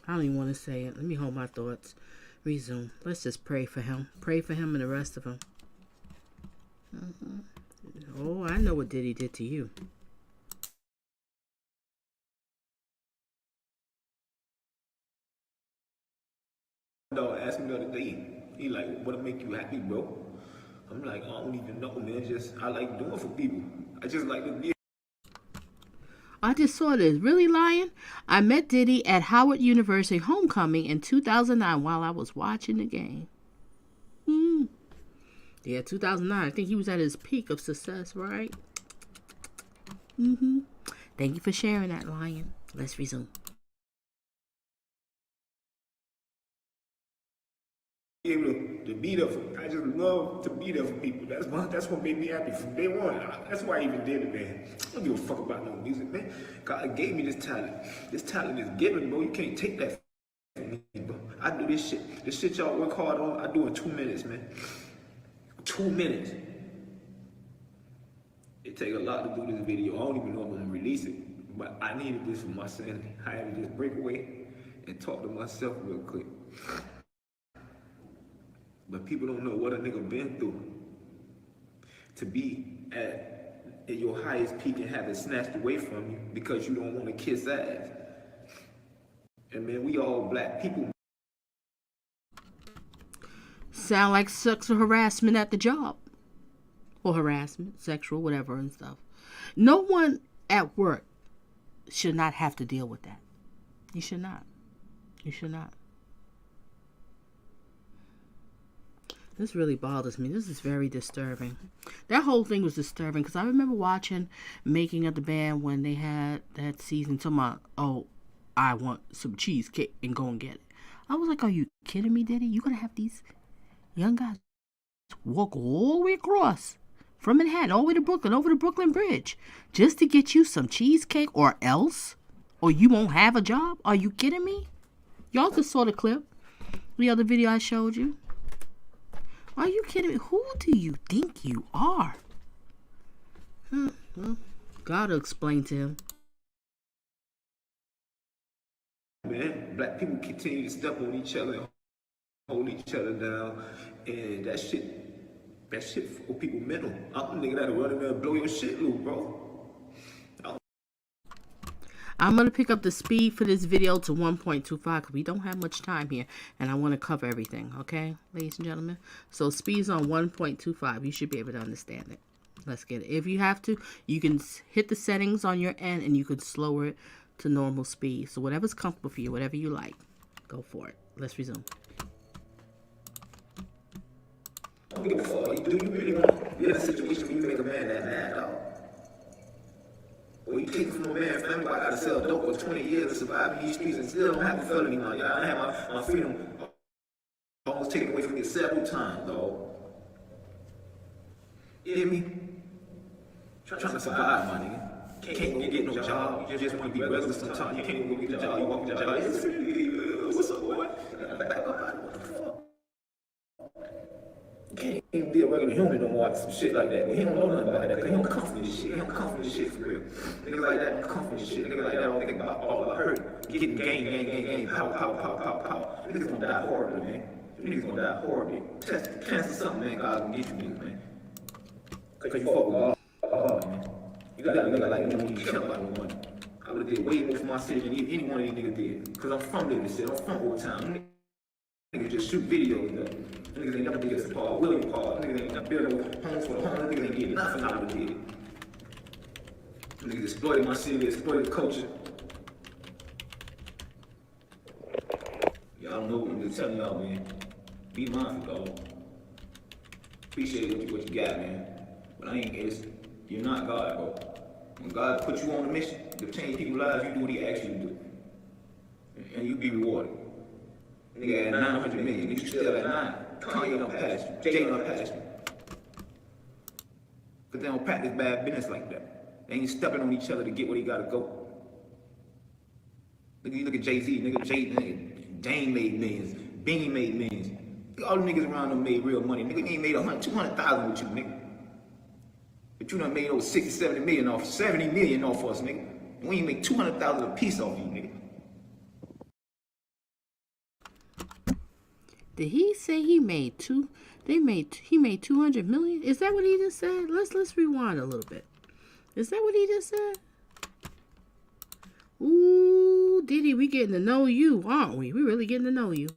I don't even want to say it. Let me hold my thoughts. Resume. Let's just pray for him. Pray for him and the rest of them. Oh, I know what Diddy did to you. dog asked me the other day. He like, what'll make you happy, bro? I'm like, I don't even know, man. Just I like doing for people. I just like to be. I just saw this. Really, Lion? I met Diddy at Howard University homecoming in 2009 while I was watching the game. Yeah, 2009. I think he was at his peak of success, right? Thank you for sharing that, Lion. Let's resume. Able to be there for, I just love to be there for people. That's what made me happy from day one. That's why I even did it, man. I don't give a fuck about no music, man. God gave me this talent. This talent is given, bro. You can't take that from me, bro. I do this shit. This shit y'all work hard on, I do in 2 minutes, man. 2 minutes. It take a lot to do this video. I don't even know if I'm gonna release it. But I needed this for my sanity. I had to just break away and talk to myself real quick. But people don't know what a nigga been through. To be at your highest peak and have it snatched away from you because you don't want to kiss ass. And man, we all black people. Sound like sexual harassment at the job. Or harassment, sexual, whatever and stuff. No one at work should not have to deal with that. You should not. You should not. This really bothers me. This is very disturbing. That whole thing was disturbing because I remember watching Making of the Band when they had that season talking about, oh, I want some cheesecake and go and get it. I was like, are you kidding me, Diddy? You gonna have these young guys walk all the way across from Manhattan all the way to Brooklyn, over the Brooklyn Bridge, just to get you some cheesecake or else? Or you won't have a job? Are you kidding me? Y'all just saw the clip, the other video I showed you. Are you kidding me? Who do you think you are? Well, gotta explain to him. Man, black people continue to step on each other and hold each other down. And that shit for people mental. I'm the nigga that'll run in there and blow your shit loose, bro. I'm going to pick up the speed for this video to 1.25 because we don't have much time here. And I want to cover everything, okay, ladies and gentlemen? So speed's on 1.25. You should be able to understand it. Let's get it. If you have to, you can hit the settings on your end and you can slow it to normal speed. So whatever's comfortable for you, whatever you like, go for it. Let's resume. Do you really want to be in a situation where you make a man that mad, dog? Or you take it from a man family, I gotta sell dope for 20 years to survive in these streets and still don't have a felony now, y'all. I have my freedom almost taken away from me several times, dog. You hear me? Trying to survive, my nigga. Can't go get no job. You just want to be regular sometimes. You can't even go get a job. You walk your job. What's up, boy? Back up. What the fuck? You can't even be a regular human no more. Some shit like that. He don't know nothing about that. He don't come from this shit. He don't come from this shit for real. Niggas like that don't come from this shit. Niggas like that don't think about all I heard. Getting gang. Pow. Niggas gonna die horribly, man. Niggas gonna die horribly. Test cancer something, man. God gonna get you niggas, man. Cause you fuck with God, man. You gotta nigga like me when you care about no money. I would've did way more for my city than any one of these niggas did. Cause I'm from this shit. I'm from Old Town. Niggas just shoot videos, though. Niggas ain't never did this Paul, William Paul. Niggas ain't never built homes for the homeless. Niggas ain't get nothing out of it. Niggas exploited my city, exploited the culture. Y'all don't know what I'm just telling y'all, man. Be mindful, dog. Appreciate what you got, man. But you're not God, bro. When God put you on a mission to change people's lives, you do what he asks you to do. And you be rewarded. Nigga at 900 million, nigga still at 9. Kanye don't pass you. Jay don't pass you. Cause they don't practice bad business like that. They ain't stepping on each other to get where they gotta go. You look at Jay-Z, nigga, Dane made millions. Beanie made millions. All the niggas around them made real money. Nigga ain't made 200,000 with you, nigga. But you done made over 60, 70 million off, 70 million off us, nigga. And we ain't make 200,000 a piece off you, nigga. Did he say he made 200 million? Is that what he just said? Let's rewind a little bit. Is that what he just said? Ooh, Diddy, we getting to know you, aren't we? We really getting to know you.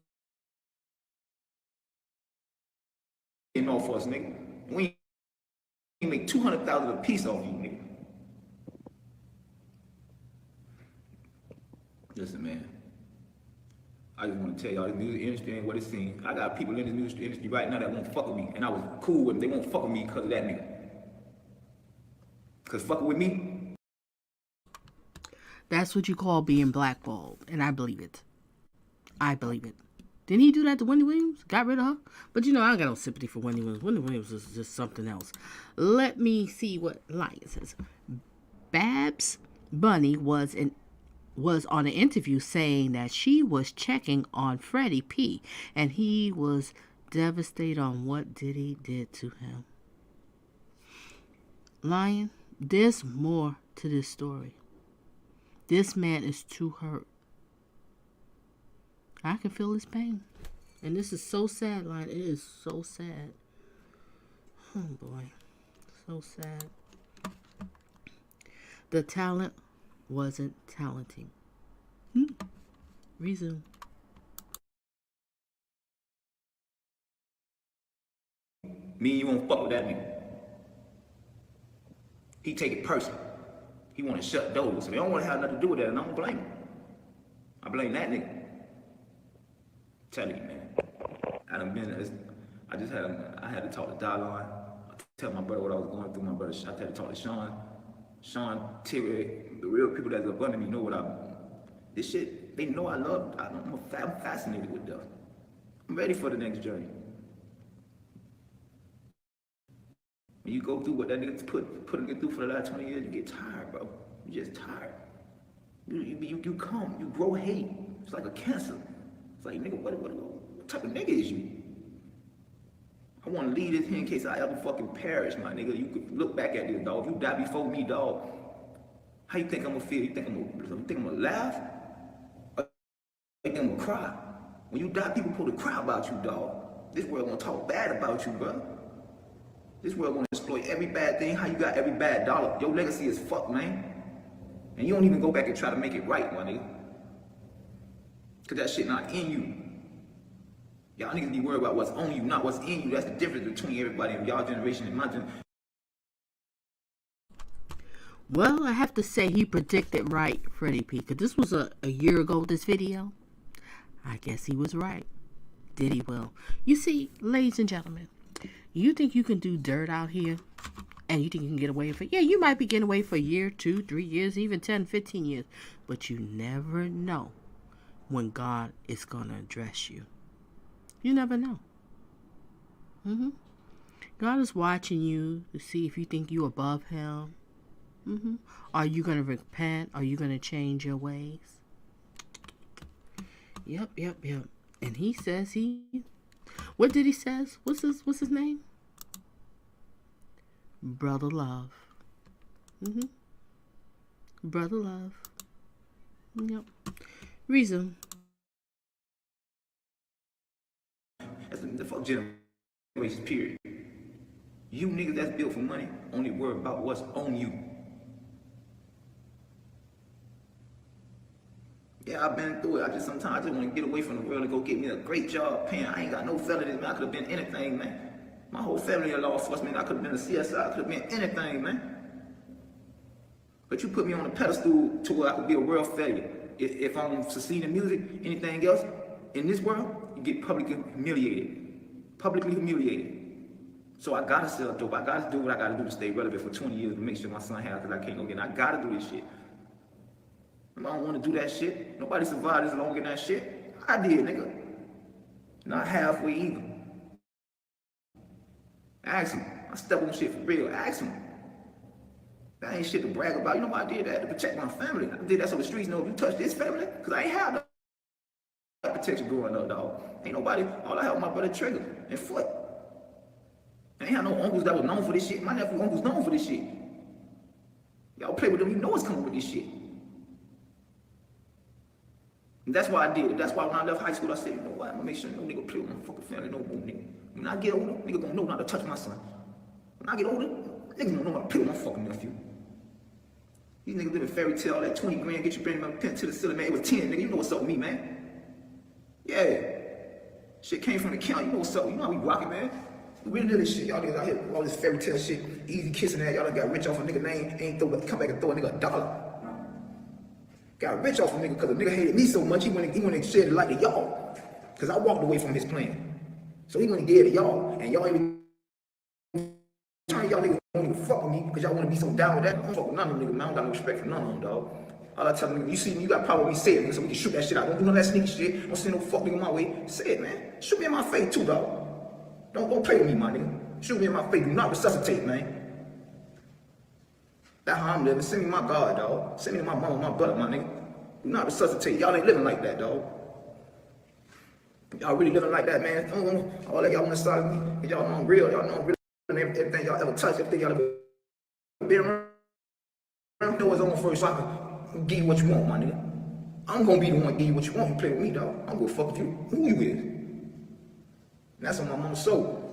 Off us, nigga. We ain't make 200,000 a piece off you, nigga. Listen, man. I just want to tell y'all, the music industry ain't what it seems. I got people in the music industry right now that won't fuck with me, and I was cool with them. They won't fuck with me because of that nigga. Because fucking with me. That's what you call being blackballed, and I believe it. I believe it. Didn't he do that to Wendy Williams? Got rid of her? But you know, I got no sympathy for Wendy Williams. Wendy Williams is just something else. Let me see what Lion says. Babs Bunny was on an interview saying that she was checking on Freddy P, and he was devastated on what Diddy did to him. Lion, there's more to this story. This man is too hurt. I can feel his pain. And this is so sad, like, it is so sad. Oh boy, so sad. The talent wasn't talenting. Resume. Me and you won't fuck with that nigga. He take it personal. He want to shut doors, so they don't want to have nothing to do with that, and I don't blame him. I blame that nigga. I'm telling you, man. I had to talk to Donna. Tell my brother what I was going through. My brother, I had to talk to Sean, Terry, the real people that's up under me know this shit, they know I love, I'm fascinated with death. I'm ready for the next journey. When you go through what that nigga's putting you through for the last 20 years, you get tired, bro. You're just tired. You grow hate. It's like a cancer. It's like, nigga, what type of nigga is you? I want to leave this here in case I ever fucking perish, my nigga. You could look back at this, dog. If you die before me, dog, how you think I'm gonna feel? You think I'm gonna laugh? Or you think I'm gonna cry? When you die, people supposed to cry about you, dog. This world gonna talk bad about you, bro. This world gonna exploit every bad thing. How you got every bad dollar? Your legacy is fucked, man. And you don't even go back and try to make it right, my nigga. Cause that shit not in you. Y'all niggas be worried about what's on you, not what's in you. That's the difference between everybody in y'all generation and my generation. Well, I have to say he predicted right, Freddy P. Because this was a year ago, this video. I guess he was right. Diddy will. You see, ladies and gentlemen, you think you can do dirt out here? And you think you can get away with it? Yeah, you might be getting away for a year, 2, 3 years, even 10, 15 years. But you never know when God is going to address you. You never know. God is watching you to see if you think you above him. Are you going to repent? Are you going to change your ways? Yep. And he says what did he says? What's his name? Brother Love. Brother Love. Yep. Reason. That's the fuck generation, period. You niggas that's built for money only worry about what's on you. Yeah, I've been through it. Sometimes I just want to get away from the world and go get me a great job paying. I ain't got no felonies, man. I could have been anything, man. My whole family in law enforcement, I could have been a CSI, I could have been anything, man. But you put me on a pedestal to where I could be a world failure. If I'm succeeding in music, anything else, in this world, you get publicly humiliated. So I gotta sell dope. I gotta do what I gotta do to stay relevant for 20 years to make sure my son has, because I can't go get it. I gotta do this shit. I don't want to do that shit. Nobody survived this long in that shit. I did, nigga. Not halfway either. Ask him. I step on shit for real. Ask him. That ain't shit to brag about. You know why I did that? To protect my family. I did that so the streets know if you touch this family, because I ain't have that protection growing up, dog. Ain't nobody, all I had was my brother Trigger and Foot. I ain't had no uncles that was known for this shit. My nephew uncle's known for this shit. Y'all play with them, you know it's coming with this shit. And that's why I did it. That's why when I left high school, I said, you know what? I'm gonna make sure no nigga play with my fucking family no more, nigga. When I get older, nigga gonna know not to touch my son. When I get older, niggas gonna know not to play with my fucking nephew. These niggas live in fairy tale, that 20 grand, get you bring my pen to the ceiling, man. It was 10, nigga. You know what's up with me, man. Yeah. Shit came from the county, you know what's up. You know how we rockin', man. We really did this shit. Y'all niggas out here, all this fairy tale shit, easy kissing that. Y'all done got rich off a nigga name, ain't come back and throw a nigga $1. Got rich off a nigga because a nigga hated me so much, he went and shared the light to y'all. Because I walked away from his plan. So he went and gave it to y'all, and y'all even turn y'all niggas don't even fuck with me because y'all want to be so down with that. I don't fuck with none of them niggas, man. I don't got no respect for none of them, dog. All I tell them, you see me, you got power with me, say it, nigga, so we can shoot that shit out. Don't do none of that sneaky shit. Don't send no fuck nigga my way. Say it, man. Shoot me in my face too, dog. Don't play with me, my nigga. Shoot me in my face. Do not resuscitate, man. That's how I'm living. Send me my God, dog. Send me to my mama, my brother, my nigga. Do not resuscitate. Y'all ain't living like that, dog. Y'all really living like that, man. All that y'all on the side of me, y'all know I'm real. Y'all know I'm real. Everything y'all ever touch, everything y'all ever been around. Know what's on first, so I can I'm give you what you want, my nigga. I'm gonna be the one to give you what you want. You play with me, dog. I'm gonna fuck with you. Who you is? And that's on my mama's soul.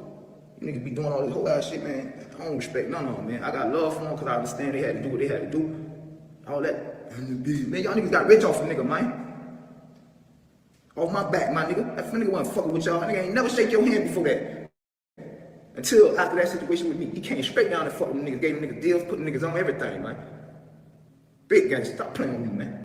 You niggas be doing all this whole ass shit, man. I don't respect none of them, man. I got love for them because I understand they had to do what they had to do. All that. Man, y'all niggas got rich off a nigga, man. Off my back, my nigga. That nigga wasn't fucking with y'all. Nigga ain't never shake your hand before that. Until after that situation with me, he came straight down and fucked with niggas, gave them niggas deals, put niggas on everything, man. Big guys, stop playing with me, man.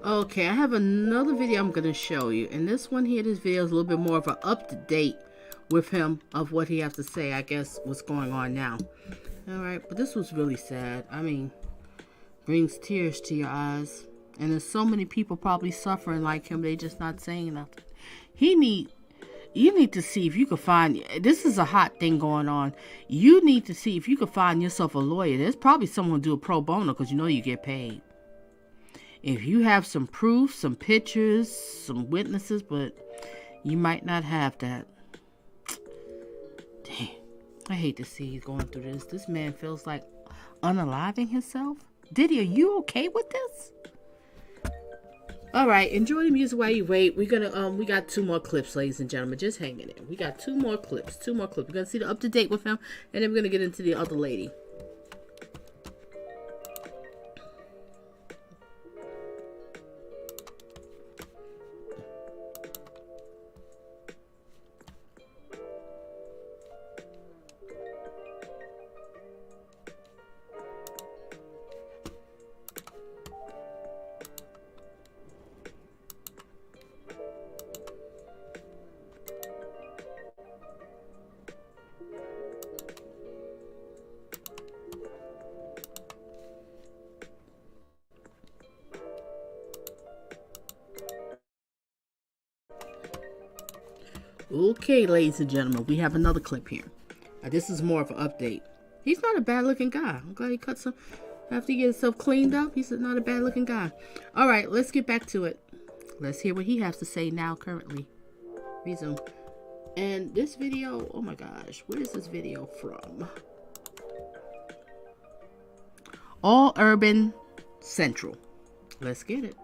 Okay, I have another video I'm going to show you. And this one here, this video is a little bit more of an up-to-date with him of what he has to say, I guess, what's going on now. Alright, but this was really sad. I mean, brings tears to your eyes. And there's so many people probably suffering like him, they just not saying nothing. You need to see if you can find, this is a hot thing going on. You need to see if you can find yourself a lawyer. There's probably someone do a pro bono because you know you get paid. If you have some proof, some pictures, some witnesses, but you might not have that. Damn. I hate to see you going through this. This man feels like unaliving himself. Diddy, are you okay with this? Alright, enjoy the music while you wait. We got 2 more clips, ladies and gentlemen. Just hang in there. We got 2 more clips. 2 more clips. We're gonna see the up to date with him, and then we're gonna get into the other lady. Okay, ladies and gentlemen, we have another clip here. This is more of an update. He's not a bad looking guy. I'm glad he cut some after he gets himself cleaned up. He's not a bad looking guy. All right, let's get back to it. Let's hear what he has to say now currently. Resume. And this video, oh my gosh, where is this video from? All Urban Central. Let's get it.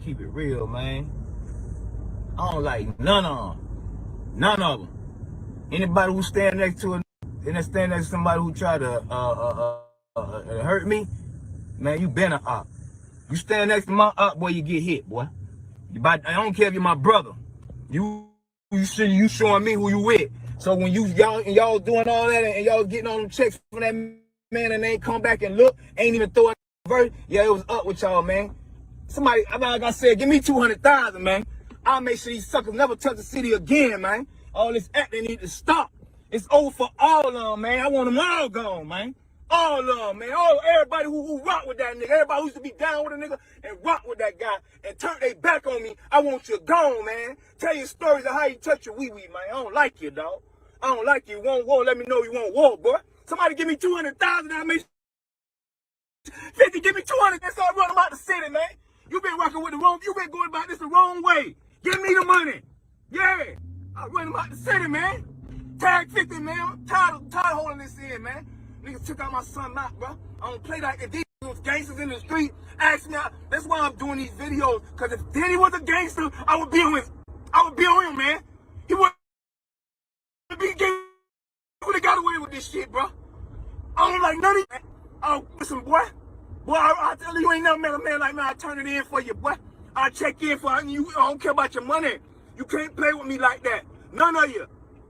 Keep it real, man. I don't like none of them. None of them. Anybody who stand next to somebody who try to hurt me, man, you been an op. You stand next to my op, boy, you get hit, boy. I don't care if you're my brother. You showing me who you with. So when y'all doing all that and y'all getting all them checks from that man and they ain't come back and look, ain't even throw it verse, yeah, it was up with y'all, man. Somebody, like I said, give me 200,000, man. I'll make sure these suckers never touch the city again, man. All this acting need to stop. It's over for all of them, man. I want them all gone, man. All of them, man. Everybody who rock with that nigga. Everybody who used to be down with a nigga and rock with that guy and turn their back on me. I want you gone, man. Tell your stories of how you touch your wee-wee, man. I don't like you, dog. I don't like you. You want war, let me know you want war, boy. Somebody give me 200,000, I'll make 50, give me 200, that's all run them out the city, man. You been rocking with the wrong, you been going about this the wrong way. Give me the money. Yeah. I'll run them out the city, man. Tag 50, man. I'm tired of holding this in, man. Niggas took out my son out, bro. I don't play like these gangsters in the street. Ask me out. That's why I'm doing these videos. Cause if Diddy was a gangster, I would be on him, man. He would be gay. He would have got away with this shit, bro. I don't like none of it. Oh, listen, boy. Boy, I tell you, ain't never met a man like me. I turn it in for you, boy. I check in for you. I don't care about your money. You can't play with me like that. None of you.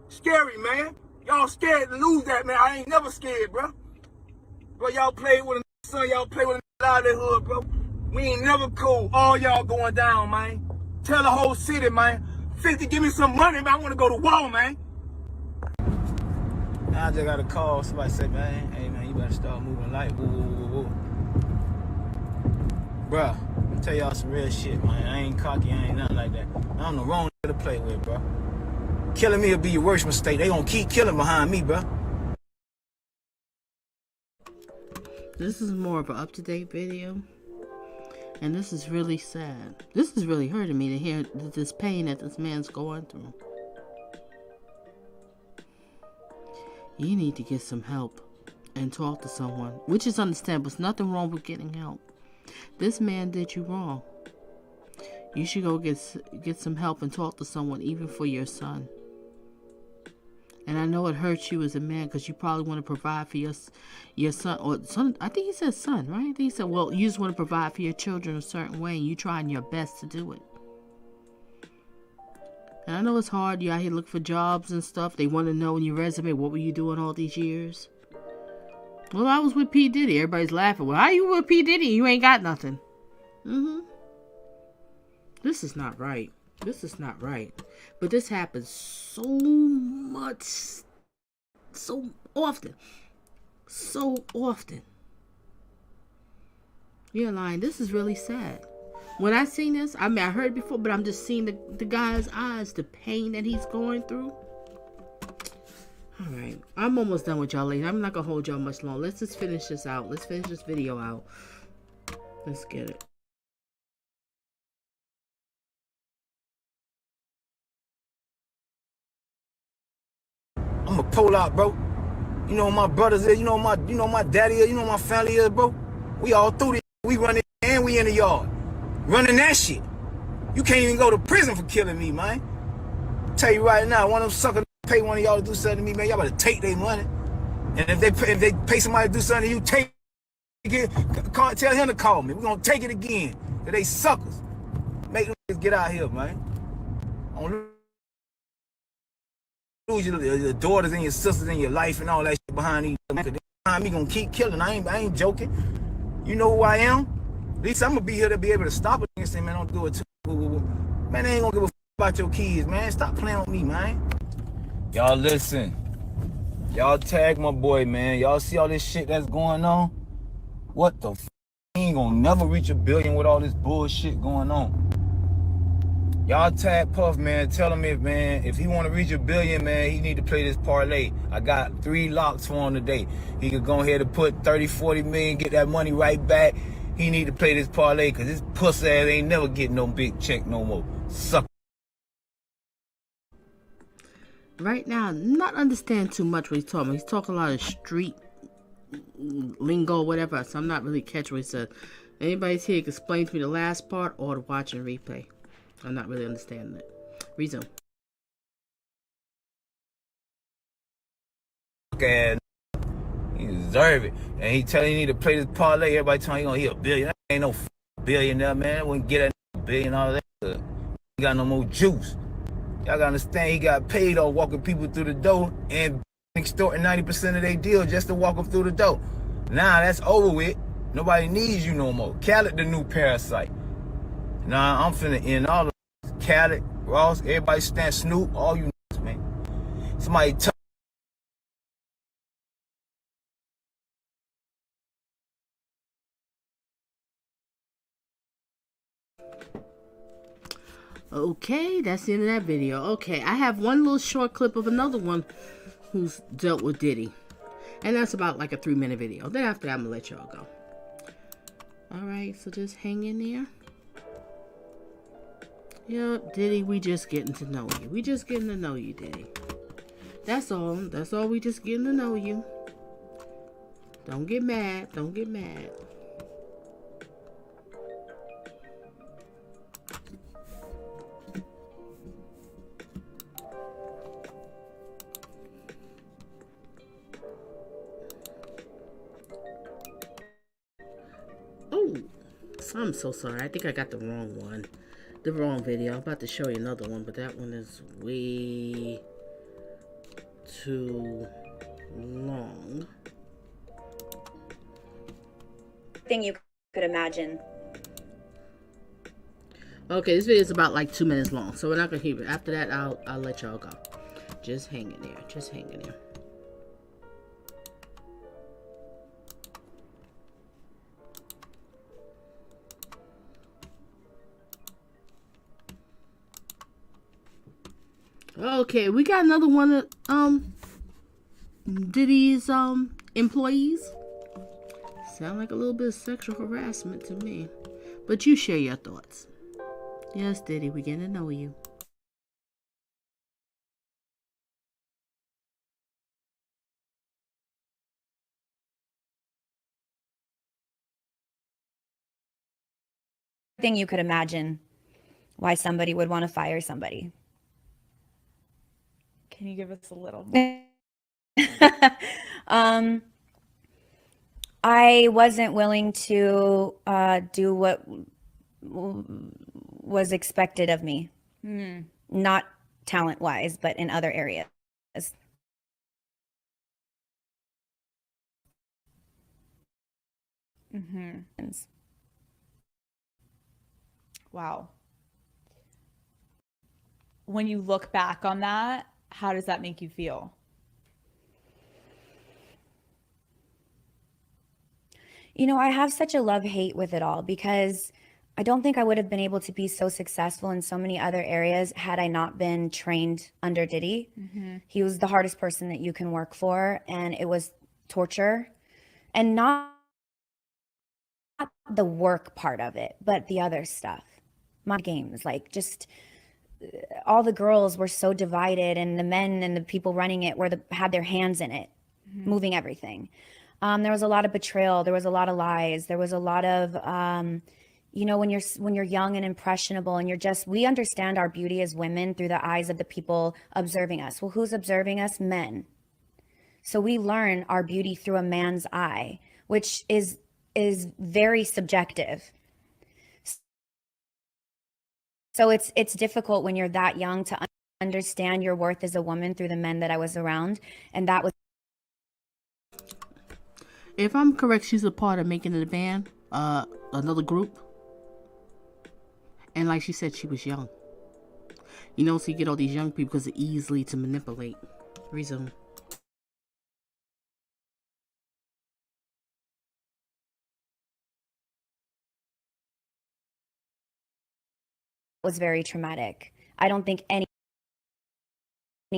Scary, man. Y'all scared to lose that, man. I ain't never scared, bro. Bro, y'all play with a son. Y'all play with a out of the hood, bro. We ain't never cool. All y'all going down, man. Tell the whole city, man. 50, give me some money, man. I want to go to war, man. I just got a call. Somebody said, man, hey, man, you better start moving light. Woo, woo, woo, woo. Bruh, let me tell y'all some real shit, man. I ain't cocky, I ain't nothing like that. I'm the wrong nigga to play with, bro. Killing me will be your worst mistake. They gonna keep killing behind me, bro. This is more of an up-to-date video. And this is really sad. This is really hurting me to hear this pain that this man's going through. You need to get some help and talk to someone, which is understandable. There's nothing wrong with getting help. This man did you wrong. You should go get some help and talk to someone, even for your son. And I know it hurts you as a man because you probably want to provide for your son, or son. I think he said son, right? I think he said, well, you just want to provide for your children a certain way, and you trying your best to do it. And I know it's hard. You out here looking for jobs and stuff. They want to know in your resume, what were you doing all these years? Well, I was with P. Diddy. Everybody's laughing. Well, how you with P. Diddy? You ain't got nothing. This is not right. This is not right. But this happens so much, so often. So often. You're lying. This is really sad. When I seen this, I mean, I heard it before, but I'm just seeing the guy's eyes, the pain that he's going through. All right. I'm almost done with y'all, ladies. I'm not going to hold y'all much longer. Let's just finish this out. Let's finish this video out. Let's get it. I'm a pull out, bro. You know my brothers is, you know my daddy is, you know my family is, bro. We all through this. We running and we in the yard. Running that shit. You can't even go to prison for killing me, man. Tell you right now, one of them suckers pay one of y'all to do something to me, man. Y'all better take their money. And if they pay somebody to do something to you, take it. Tell him to call me. We're gonna take it again. Cause they suckers. Make them get out here, man. Don't lose your daughters and your sisters and your life and all that shit behind these. Behind me gonna keep killing. I ain't joking. You know who I am? At least I'm gonna be here to be able to stop it and say, man, don't do it too. Man, they ain't gonna give a f about your kids, man. Stop playing with me, man. Y'all listen. Y'all tag my boy, man. Y'all see all this shit that's going on? What the f? He ain't gonna never reach $1 billion with all this bullshit going on. Y'all tag Puff, man. Tell him if he want to reach $1 billion, man, he need to play this parlay. I got 3 locks for him today. He could go ahead and put 30, 40 million, get that money right back. He need to play this parlay because this pussy ass ain't never getting no big check no more. Suck. Right now, not understand too much what he's talking about. He's talking a lot of street lingo, whatever. So I'm not really catching what he said. Anybody's here can explain to me the last part or the watch and replay. I'm not really understanding it. Resume. And he deserve it. And he telling you need to play this parlay. Everybody telling you he $1 billion. That ain't no billionaire, man. I wouldn't get $1 billion all that. He got no more juice. Y'all gotta understand he got paid off walking people through the door and extorting 90% of their deal just to walk them through the door. Now that's over with. Nobody needs you no more. Khaled the new parasite. Nah, I'm finna end all of this. Khaled, Ross, everybody stand Snoop, all you niggas, man. Somebody tell Okay, that's the end of that video. Okay, I have one little short clip of another one who's dealt with Diddy. And that's about like a 3-minute video. Then after that, I'm gonna let y'all go. Alright, so just hang in there. Yep, Diddy, we just getting to know you. We just getting to know you, Diddy. That's all. That's all. We just getting to know you. Don't get mad. Don't get mad. Oh, I'm so sorry. I think I got the wrong one. The wrong video. I'm about to show you another one, but that one is way too long. Thing you could imagine. Okay, this video is about like 2 minutes long, so we're not gonna hear it. After that, I'll let y'all go. Just hang in there. Just hang in there. Okay, we got another one of Diddy's employees. Sound like a little bit of sexual harassment to me. But you share your thoughts. Yes, Diddy, we're getting to know you. Thing you could imagine why somebody would want to fire somebody. Can you give us a little? I wasn't willing to do what was expected of me. Not talent-wise, but in other areas. Wow. When you look back on that, how does that make you feel? You know, I have such a love-hate with it all because I don't think I would have been able to be so successful in so many other areas had I not been trained under Diddy. He was the hardest person that you can work for, and it was torture. And not the work part of it, but the other stuff. My games, like just all the girls were so divided, and the men and the people running it had their hands in it, moving everything. There was a lot of betrayal. There was a lot of lies. There was a lot of, you know, when you're young and impressionable, and we understand our beauty as women through the eyes of the people observing us. Well, who's observing us? Men. So we learn our beauty through a man's eye, which is very subjective. So it's difficult when you're that young to understand your worth as a woman through the men that I was around, and that was. If I'm correct, she's a part of making the band, another group. And like she said, she was young. You know, so you get all these young people because they're easily to manipulate. Resume. Was very traumatic. I don't think any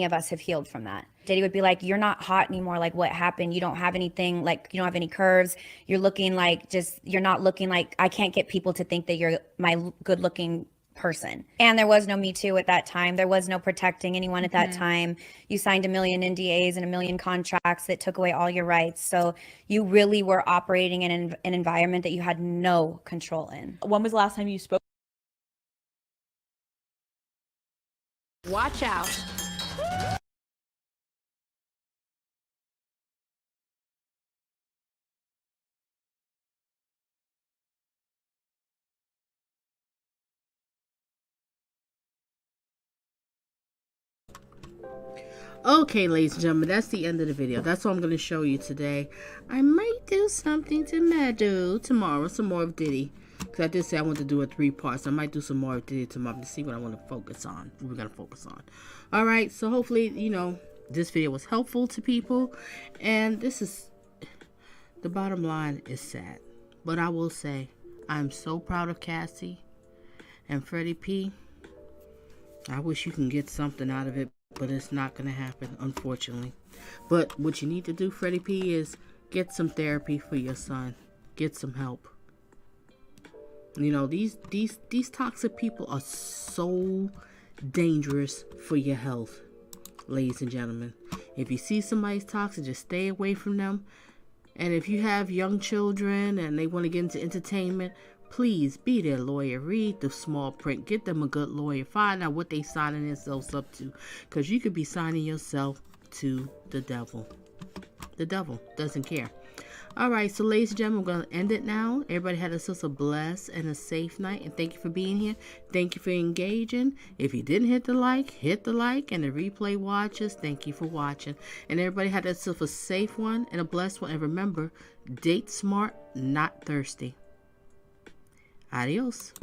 of us have healed from that. Diddy would be like, you're not hot anymore. Like, what happened? You don't have anything, like, you don't have any curves. You're looking like you're not looking like, I can't get people to think that you're my good looking person. And there was no Me Too at that time. There was no protecting anyone at that time. You signed a million NDAs and a million contracts that took away all your rights. So you really were operating in an environment that you had no control in. When was the last time you spoke? Watch out. Okay, ladies and gentlemen, that's the end of the video. That's all I'm going to show you today. I might do something tomorrow, some more of Diddy. Because I did say I want to do a 3 parts. I might do some more of Diddy tomorrow to see what I want to focus on. We're going to focus on. Alright, so hopefully, you know, this video was helpful to people. And this is, the bottom line is sad. But I will say, I'm so proud of Cassie and Freddie P. I wish you can get something out of it. But it's not going to happen, unfortunately. But what you need to do, Freddie P, is get some therapy for your son. Get some help. You know, these toxic people are so dangerous for your health, ladies and gentlemen. If you see somebody's toxic, just stay away from them. And if you have young children and they want to get into entertainment, please be their lawyer. Read the small print. Get them a good lawyer. Find out what they signing themselves up to. Because you could be signing yourself to the devil. The devil doesn't care. Alright, so ladies and gentlemen, I'm going to end it now. Everybody had themselves a blessed and a safe night. And thank you for being here. Thank you for engaging. If you didn't hit the like. And the replay watchers, thank you for watching. And everybody had themselves a safe one and a blessed one. And remember, date smart, not thirsty. Adios.